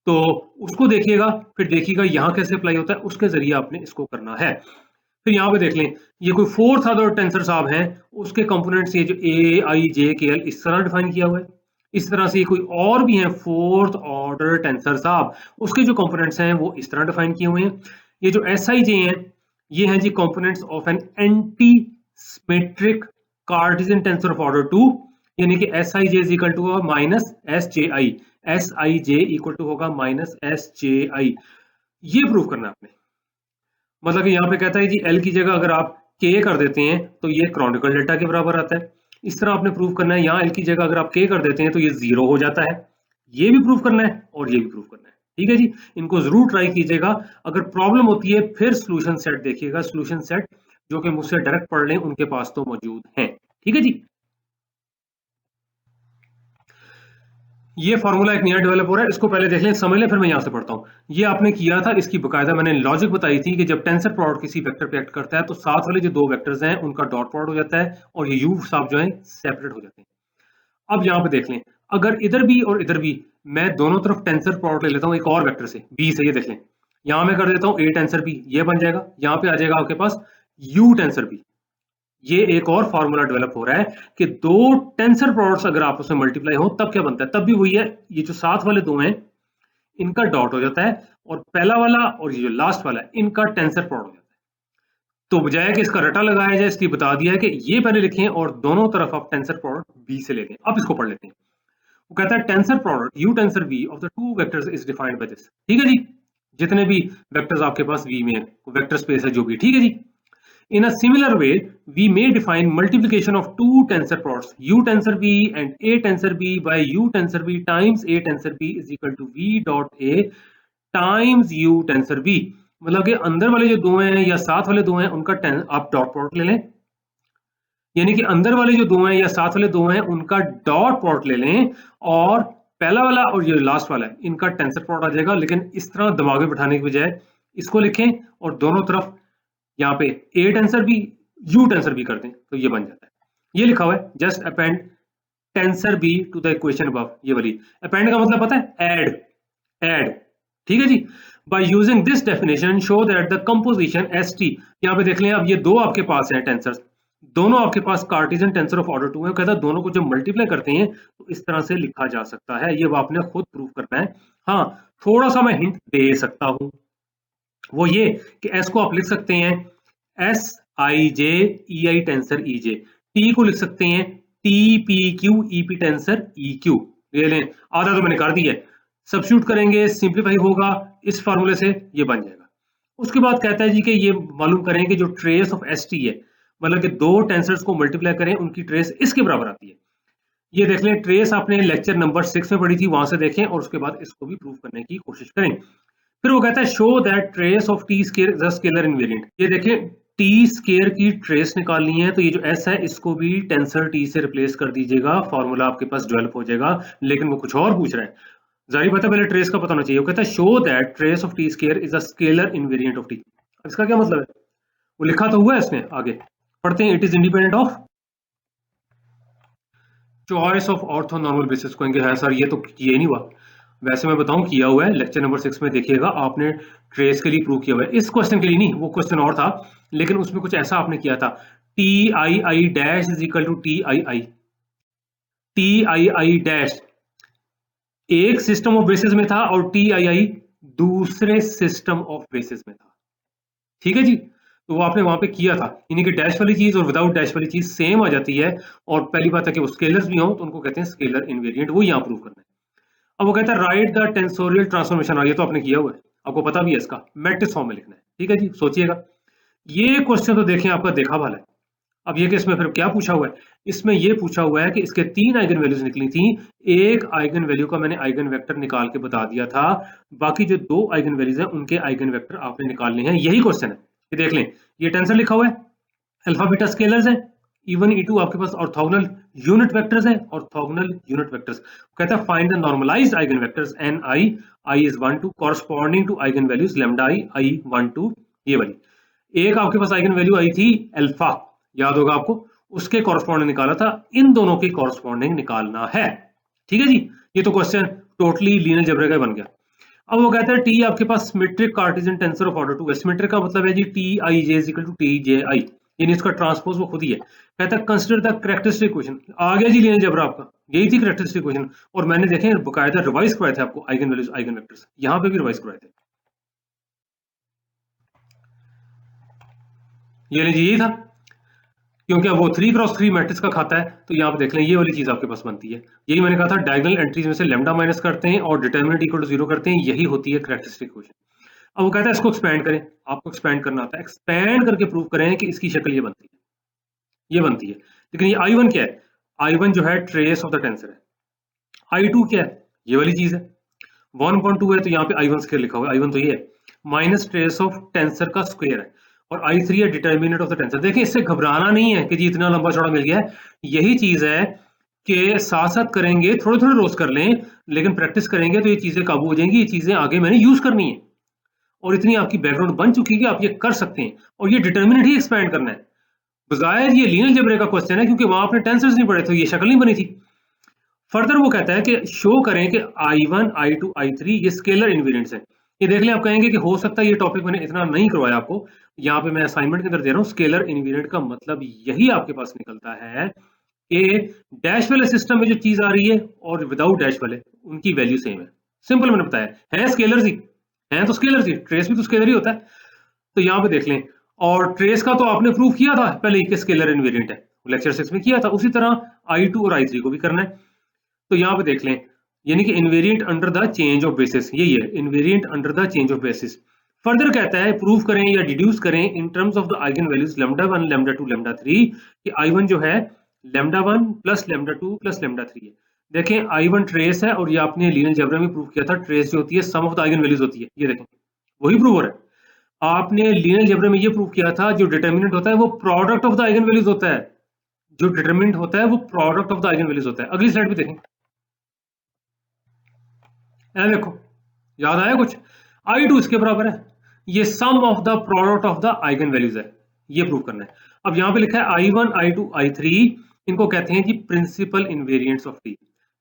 तो उसको देखिएगा, फिर देखिएगा यहाँ कैसे अप्लाई होता है, उसके जरिए आपने इसको करना है। फिर यहाँ पे देख लें, ये कोई फोर्थ ऑर्डर टेंसर साहब हैं, उसके कंपोनेंट्स ये जो ए आई जे के एल इस तरह डिफाइन किया हुआ है। इस तरह से कोई और भी है फोर्थ ऑर्डर टेंसर साहब, उसके जो कंपोनेंट्स हैं वो इस तरह डिफाइन किए हुए हैं। ये जो एस आई जे हैं, ये हैं जी components of an anti symmetric Cartesian tensor of order 2, यानी कि S I J is equal to minus S J I, S I J equal to होगा माइनस एस जे आई। ये प्रूव करना है आपने। मतलब कि यहाँ पे कहता है जी एल की जगह अगर आप के कर देते हैं तो ये क्रॉनिकल डेल्टा के बराबर आता है। इस तरह आपने प्रूव करना है, यहाँ एल की जगह अगर आप के कर देते हैं तो ये 0 हो जाता है। ये भी प्रूव करना है और ये भी प्रूव करना है। ठीक है जी, इनको जरूर ट्राई कीजिएगा। अगर प्रॉब्लम होती है फिर सोल्यूशन सेट देखिएगा, सोल्यूशन सेट जो कि मुझसे डायरेक्ट पढ़ लें उनके पास तो मौजूद है। ठीक है जी, ये फॉर्मूला एक नया डेवलप हो रहा है, इसको पहले देख लें, समझ लें, फिर मैं यहां से पढ़ता हूं। ये आपने किया था, इसकी बकायदा मैंने लॉजिक बताई थी कि जब टेंसर प्रोडक्ट किसी वेक्टर पे एक्ट करता है तो साथ वाले जो दो वेक्टर्स हैं उनका डॉट प्रोडक्ट हो जाता है और ये यू साहब जो है सेपरेट हो जाते हैं। अब यहाँ पे देख लें, अगर इधर भी और इधर भी मैं दोनों तरफ टेंसर प्रोडक्ट ले लेता हूँ एक और वेक्टर से बी से, ये देख लें, यहां मैं कर देता हूँ ए टेंसर बी, ये बन जाएगा, यहाँ पे आ जाएगा आपके पास यू टेंसर बी। ये एक और फॉर्मूला डेवलप हो रहा है कि दो टेंसर प्रोडक्ट्स अगर आपस में मल्टीप्लाई हो तब क्या बनता है, तब भी वही है, ये जो साथ वाले दो हैं इनका डॉट हो जाता है और पहला वाला और ये जो लास्ट वाला है इनका टेंसर प्रोडक्ट हो जाता है। तो बजाय कि इसका रटा लगाया जाए, इसलिए बता दिया है कि ये पहले लिखें और दोनों तरफ आप टेंसर प्रोडक्ट बी से लेते हैं। अब इसको पढ़ लेते हैं। वो कहता है tensor product U tensor B of the two vectors is defined by this. ठीक है जी, जितने भी वेक्टर्स आपके पास वी में है, वेक्टर स्पेस है जो भी, ठीक है जी। In a similar way, we may define multiplication of two tensor products u tensor b and a tensor b by u tensor b times a tensor b is equal to v dot a times u tensor b। मतलब कि अंदर वाले जो दो हैं या साथ वाले दो हैं उनका आप डॉट प्रोडक्ट ले लें, यानी कि अंदर वाले जो दो हैं या साथ वाले दो हैं उनका डॉट प्रोडक्ट ले लें और पहला वाला और ये लास्ट वाला है इनका टेंसर प्रोडक्ट आ जाएगा। लेकिन इस तरह दिमाग में बिठाने की बजाय इसको लिखें और दोनों तरफ यहाँ पे ए टेंसर भी यू टेंसर भी कर दें तो ये बन जाता है। ये लिखा हुआ है just append tensor B to the equation above. ये वाली अपेंड का मतलब पता है, ऐड, ऐड। ठीक है जी, by using this definition show that the composition S T, यहाँ पे देख लें, अब ये दो आपके पास हैं टेंसर्स, दोनों आपके पास कार्टेशियन टेंसर ऑफ ऑर्डर 2 है। कहता है दोनों को जब मल्टीप्लाई करते हैं तो इस तरह से लिखा जा सकता है। ये आपने खुद प्रूव करना है। हाँ, थोड़ा सा मैं हिंट दे सकता हूं, वो ये कि एस को आप लिख सकते हैं S I J E I tensor E J, T को लिख सकते हैं T P Q E P tensor E Q. ये लें, आधा तो मैंने कर दिया है, सब्स्टिट्यूट करेंगे, सिंप्लीफाई होगा, इस फार्मूले से ये बन जाएगा। उसके बाद कहता है जी कि ये मालूम करें कि जो ट्रेस ऑफ एस टी है, मतलब कि दो टेंसर्स को मल्टीप्लाई करें उनकी ट्रेस इसके बराबर आती है। ये देख लें, ट्रेस आपने लेक्चर नंबर 6 में पढ़ी थी, वहां से देखें और उसके बाद इसको भी प्रूव करने की कोशिश करें। फिर वो कहता है show that trace of T square is a scalar invariant. ये देखें, टी स्केयर की ट्रेस निकालनी है तो ये जो एस है इसको भी टेंसर टी से रिप्लेस कर दीजिएगा, फॉर्मूला आपके पास डेवलप हो जाएगा। लेकिन वो कुछ और पूछ रहा है, जाहिर बात है पहले ट्रेस का पता होना चाहिए। वो कहता है show that trace of T square is a scalar invariant of T. इसका क्या मतलब है, वो लिखा तो हुआ है इसमें, आगे पढ़ते हैं। It is independent of choice of ortho normal basis. कहेंगे है सर ये तो किया ही नहीं हुआ। वैसे मैं बताऊं किया हुआ है, लेक्चर नंबर 6 में देखिएगा आपने ट्रेस के लिए प्रूव किया हुआ है। इस क्वेश्चन के लिए नहीं, वो क्वेश्चन और था, लेकिन उसमें कुछ ऐसा आपने किया था, T I I dash is equal to T I I, T I I dash एक सिस्टम ऑफ बेसिस में था और टी आई आई दूसरे सिस्टम ऑफ बेसिस में था। ठीक है जी, तो वो आपने वहां पे किया था, यानी कि डैश वाली चीज और विदाउट डैश वाली चीज सेम आ जाती है। और पहली बात है कि वो स्केलर्स भी हों तो उनको कहते हैं स्केलर इनवेरिएंट, वो यहाँ प्रूव करना है। अब वो कहता है राइट द टेंसोरियल ट्रांसफॉर्मेशन, ये तो आपने किया हुआ है, आपको पता भी है इसका, मैट्रिक्स फॉर्म में लिखना है। ठीक है जी, सोचिएगा, ये क्वेश्चन तो देखें आपका देखा वाला है। अब ये कि इसमें फिर क्या पूछा हुआ है, इसमें ये पूछा हुआ है कि इसके 3 आइगन वैल्यूज निकली थी, एक आइगन वैल्यू का मैंने आइगन वेक्टर निकाल के बता दिया था, बाकी जो 2 आइगन वैल्यूज हैं उनके आइगन वेक्टर आपने निकालने हैं। यही क्वेश्चन है, ये देख लें, ये टेंसर लिखा हुआ है, अल्फा बीटा स्केलर्स हैं, E1 E2 आपके पास ऑर्थोगोनल यूनिट वेक्टर्स हैं, ऑर्थोगोनल यूनिट वेक्टर्स। कहता है find the normalized eigen vectors n i is 1 2 corresponding to eigen values lambda i 1 2। ये वाली एक आपके पास आइगन वैल्यू आई थी अल्फा, याद होगा आपको, उसके कॉरस्पॉन्डिंग निकाला था, इन दोनों की कॉरस्पॉन्डिंग निकालना है। ठीक है जी, ये तो क्वेश्चन टोटली लीनियर अलजेब्रा का बन गया। अब वो कहता है टी आपके पास symmetric Cartesian tensor of order 2 है। सिमेट्रिक का मतलब है जी T I J is equal to T J I, यानी इसका ट्रांसपोज वो खुद ही है। कहता है कंसीडर द कैरेक्टरिस्टिक इक्वेशन। आ गया जी लीनियर अलजेब्रा आपका, यही थी कैरेक्टरिस्टिक इक्वेशन। और मैंने देखे बकायदा रिवाइज करवाए थे आपको आइगन वैल्यूज आइगन वेक्टर्स, यहां पे भी रिवाइज करवाए थे। ये लीजिए यही था, क्योंकि अब वो 3x3 मैट्रिक्स का खाता है, तो यहाँ पे देख लें ये वाली चीज आपके पास बनती है। यही मैंने कहा था, डायगोनल एंट्रीज में से लैम्डा माइनस करते हैं और डिटरमिनेंट इक्वल टू 0 करते हैं, यही होती है कैरेक्टरिस्टिक इक्वेशन। अब वो कहता है इसको एक्सपैंड करें, आपको एक्सपैंड करना आता है, एक्सपैंड करके प्रूव करें कि इसकी शक्ल ये बनती है, ये बनती है। लेकिन ये I1 क्या है? I1 जो है ट्रेस ऑफ द टेंसर है। I2 क्या है? ये वाली चीज है। 1.2 है तो यहाँ पे I1 स्क्वायर लिखा हुआ है, I1 तो ये है, माइनस ट्रेस ऑफ टेंसर का स्क्वायर है, और I3 है डिटर्मिनेंट ऑफ द टेंसर। देखिए इससे घबराना नहीं है कि जी इतना लंबा चौड़ा मिल गया है, यही चीज है कि साथ साथ करेंगे, थोड़े थोड़े रोज कर लें, लेकिन प्रैक्टिस करेंगे तो ये चीजें काबू हो जाएंगी, ये चीजें आगे मैंने यूज करनी है, और इतनी आपकी बैकग्राउंड बन चुकी है कि आप ये कर सकते हैं, और ये डिटर्मिनेंट ही एक्सपैंड करना है। बजाय ये लीनियर अलजेब्रा का क्वेश्चन है, क्योंकि वहां आपने टेंसर्स नहीं पढ़े थे, ये शक्ल नहीं बनी थी। फर्दर वो कहता है कि शो करें कि I1 I2 I3 ये स्केलर इनवेरिएंट्स हैं। ये देख लें, आप कहेंगे कि हो सकता है ये टॉपिक मैंने इतना नहीं करवाया आपको, यहाँ पे मैं असाइनमेंट के अंदर दे रहा हूँ। स्केलर इनवेरिएंट का मतलब यही आपके पास निकलता है कि डैश वाले सिस्टम में जो चीज आ रही है और विदाउट डैश वाले, उनकी वैल्यू सेम है। सिंपल मैंने बताया है, स्केलर ही है, तो स्केलर ही, ट्रेस भी तो स्केलर ही होता है। तो यहाँ पे देख लें, और ट्रेस का तो आपने प्रूफ किया था पहले ही, स्केलर इनवेरिएंट है, लेक्चर 6 में किया था। उसी तरह I2 और I3 को भी करना है। तो यहाँ पे देख लें, यानी कि invariant under the change of basis, यही है invariant under the change of basis. Further कहता है प्रूफ करें या डिड्यूस करें in terms of the eigen values lambda 1 lambda 2 lambda 3 कि I1 जो है lambda 1 plus lambda 2 plus lambda 3 है। देखें I1 ट्रेस है, और ये आपने लीनियर अलजेब्रा में प्रूफ किया था, ट्रेस जो होती है सम ऑफ द आइगन वैल्यूज होती है, ये देखें वही प्रूफ हो रहा है। आपने लीनियर अलजेब्रा में ये प्रूफ किया था जो डिटर्मिनेंट होता है वो product of the eigen values होता है, जो डिटर्मिनेंट होता है वो product of the eigen values होता है। अगली स्लाइड पे देखें, देखो याद आया कुछ? I2 इसके बराबर है, ये sum of the product of the eigen values है, ये प्रूव करना है। अब यहाँ पे लिखा है I1 I2 I3, इनको कहते हैं कि principal invariants of T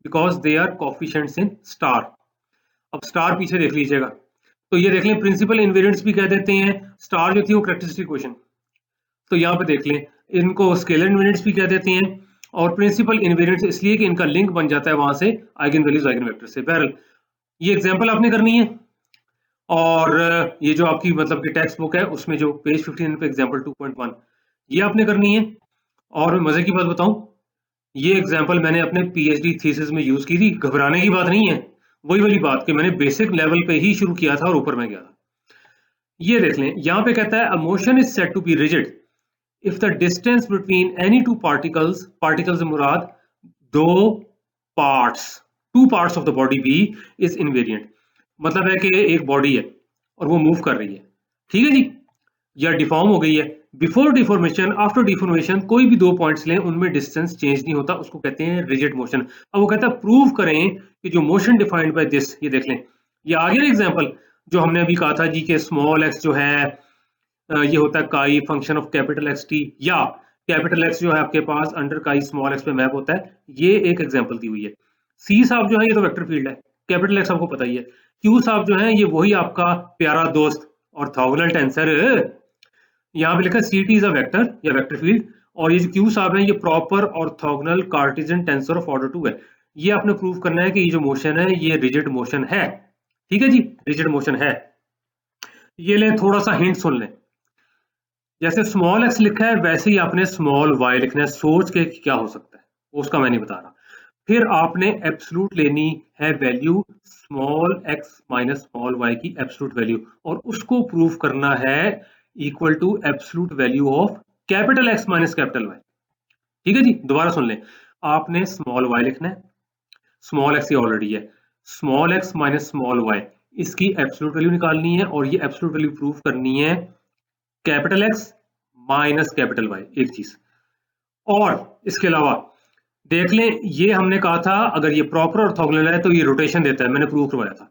because they are coefficients in star. अब स्टार पीछे देख लीजिएगा, तो ये देख लें प्रिंसिपल इनवेरिएंट्स भी कह देते हैं, स्टार जो थी वो कैरेक्टरिस्टिक इक्वेशन। तो यहाँ पे देख लें, इनको स्केलर इनवेरिएंट्स भी कह देते हैं, और प्रिंसिपल इनवेरिएंट्स इसलिए कि इनका लिंक बन जाता है वहां से आइगन वैल्यूज आइगन वेक्टर से। बहरहाल ये एग्जाम्पल आपने करनी है, और ये जो आपकी मतलब कि टेक्स्ट बुक है उसमें जो पेज 15 पे एग्जाम्पल 2.1 ये आपने करनी है। और मजे की बात बताऊं, ये एग्जाम्पल मैंने अपने पीएचडी थीसिस में यूज की थी। घबराने की बात नहीं है, वही वाली बात कि मैंने बेसिक लेवल पे ही शुरू किया था और ऊपर में गया था। ये देख लें, यहाँ पे कहता है a motion is said to be rigid if the distance between any two particles मुराद दो parts two parts of the body B is invariant. मतलब है कि एक बॉडी है और वो मूव कर रही है, ठीक है जी, या डिफॉर्म हो गई है। बिफोर डिफॉर्मेशन आफ्टर डिफॉर्मेशन कोई भी दो पॉइंट्स लें उनमें डिस्टेंस चेंज नहीं होता, उसको कहते हैं रिजिड मोशन। अब वो कहता है प्रूव करें कि जो मोशन डिफाइंड बाय दिस, ये देख लें, ये आ गया एग्जांपल जो हमने अभी कहा था जी कि स्मॉल एक्स जो है ये होता है काई function of capital x T, या कैपिटल एक्स जो है आपके पास अंडर काई स्मॉल एक्स पे मैप होता है। ये एक एग्जांपल दी हुई है। सी साहब जो है ये तो वेक्टर फील्ड है, कैपिटल एक्स आपको पता ही है। क्यू साहब जो है ये वही आपका प्यारा दोस्त ऑर्थोगोनल टेंसर, यहाँ पे लिखा C T is a vector या वेक्टर फील्ड, और ये जो क्यू साहब है ये proper orthogonal Cartesian tensor of order 2 है। ये आपने प्रूव करना है कि ये जो मोशन है ये रिजिड मोशन है, ठीक है जी, रिजिड मोशन है। ये लें थोड़ा सा हिंट सुन लें, जैसे स्मॉल एक्स लिखा है वैसे ही आपने स्मॉल वाई लिखना है, सोच के क्या हो सकता है उसका मैं नहीं बता रहा। फिर आपने एब्सोल्यूट लेनी है value small X minus small Y की एब्सोल्यूट वैल्यू, और उसको प्रूव करना है equal to absolute value of capital X minus capital Y. ठीक है जी, दोबारा सुन लें, आपने स्मॉल वाई लिखना है, स्मॉल एक्स ये ऑलरेडी है, small X minus small Y, इसकी एब्सोल्यूट वैल्यू निकालनी है, और ये एब्सोल्यूट वैल्यू प्रूव करनी है capital X minus capital Y, एक चीज। और इसके अलावा देख लें, ये हमने कहा था अगर ये प्रॉपर ऑर्थोगोनल है तो ये रोटेशन देता है, मैंने प्रूव करवाया था।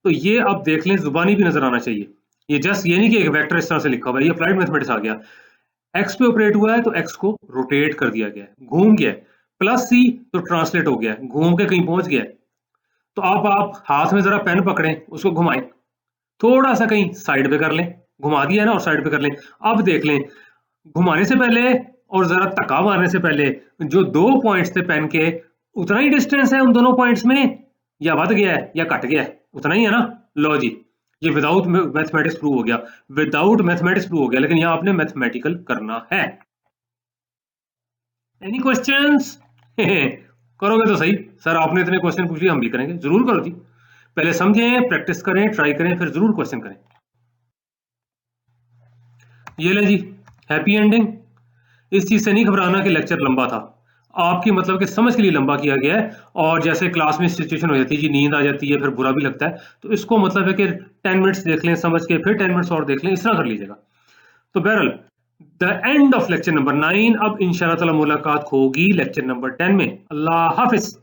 तो ये अब देख लें जुबानी भी नजर आना चाहिए, ये जस्ट ये नहीं कि एक वेक्टर इस तरह से लिखा हुआ है, ये अप्लाइड मैथमेटिक्स आ गया। एक्स पे ऑपरेट हुआ है तो एक्स को रोटेट कर दिया गया है, घूम गया है, प्लस सी तो ट्रांसलेट हो गया है, घूम के कहीं पहुंच गया है। तो आप हाथ में जरा पेन पकड़ें, उसको घुमाएं, थोड़ा सा कहीं साइड पे कर लें, घुमा दिया है ना, और साइड पे कर लें। अब देख लें घुमाने से पहले और जरा धक्का मारने से पहले जो 2 पॉइंट्स थे पेन के, उतना ही डिस्टेंस है उन दोनों पॉइंट्स में, या बढ़ गया है या घट गया है, उतना ही है ना। लो जी, ये विदाउट मैथमेटिक्स प्रूव हो गया, विदाउट मैथमेटिक्स प्रूव हो गया, लेकिन यहाँ आपने मैथमेटिकल करना है। Any questions? करोगे तो सही, सर आपने इतने क्वेश्चन पूछ लिए, हम भी करेंगे, जरूर करो जी। पहले समझें, प्रैक्टिस करें, ट्राई करें, फिर जरूर क्वेश्चन करें। ये ले जी, हैप्पी एंडिंग। इस चीज से नहीं घबराना कि लेक्चर लंबा था, आपकी मतलब कि समझ के लिए लंबा किया गया है। और जैसे क्लास में सिचुएशन हो जाती है जी, नींद आ जाती है, फिर बुरा भी लगता है, तो इसको मतलब है कि 10 मिनट्स देख लें समझ के, फिर 10 मिनट्स और देख लें, इस तरह कर लीजिएगा। तो बहरहाल the end of lecture number 9। अब इंशाअल्लाह ताला मुलाकात होगी लेक्चर नंबर 10 में। अल्लाह हाफिज।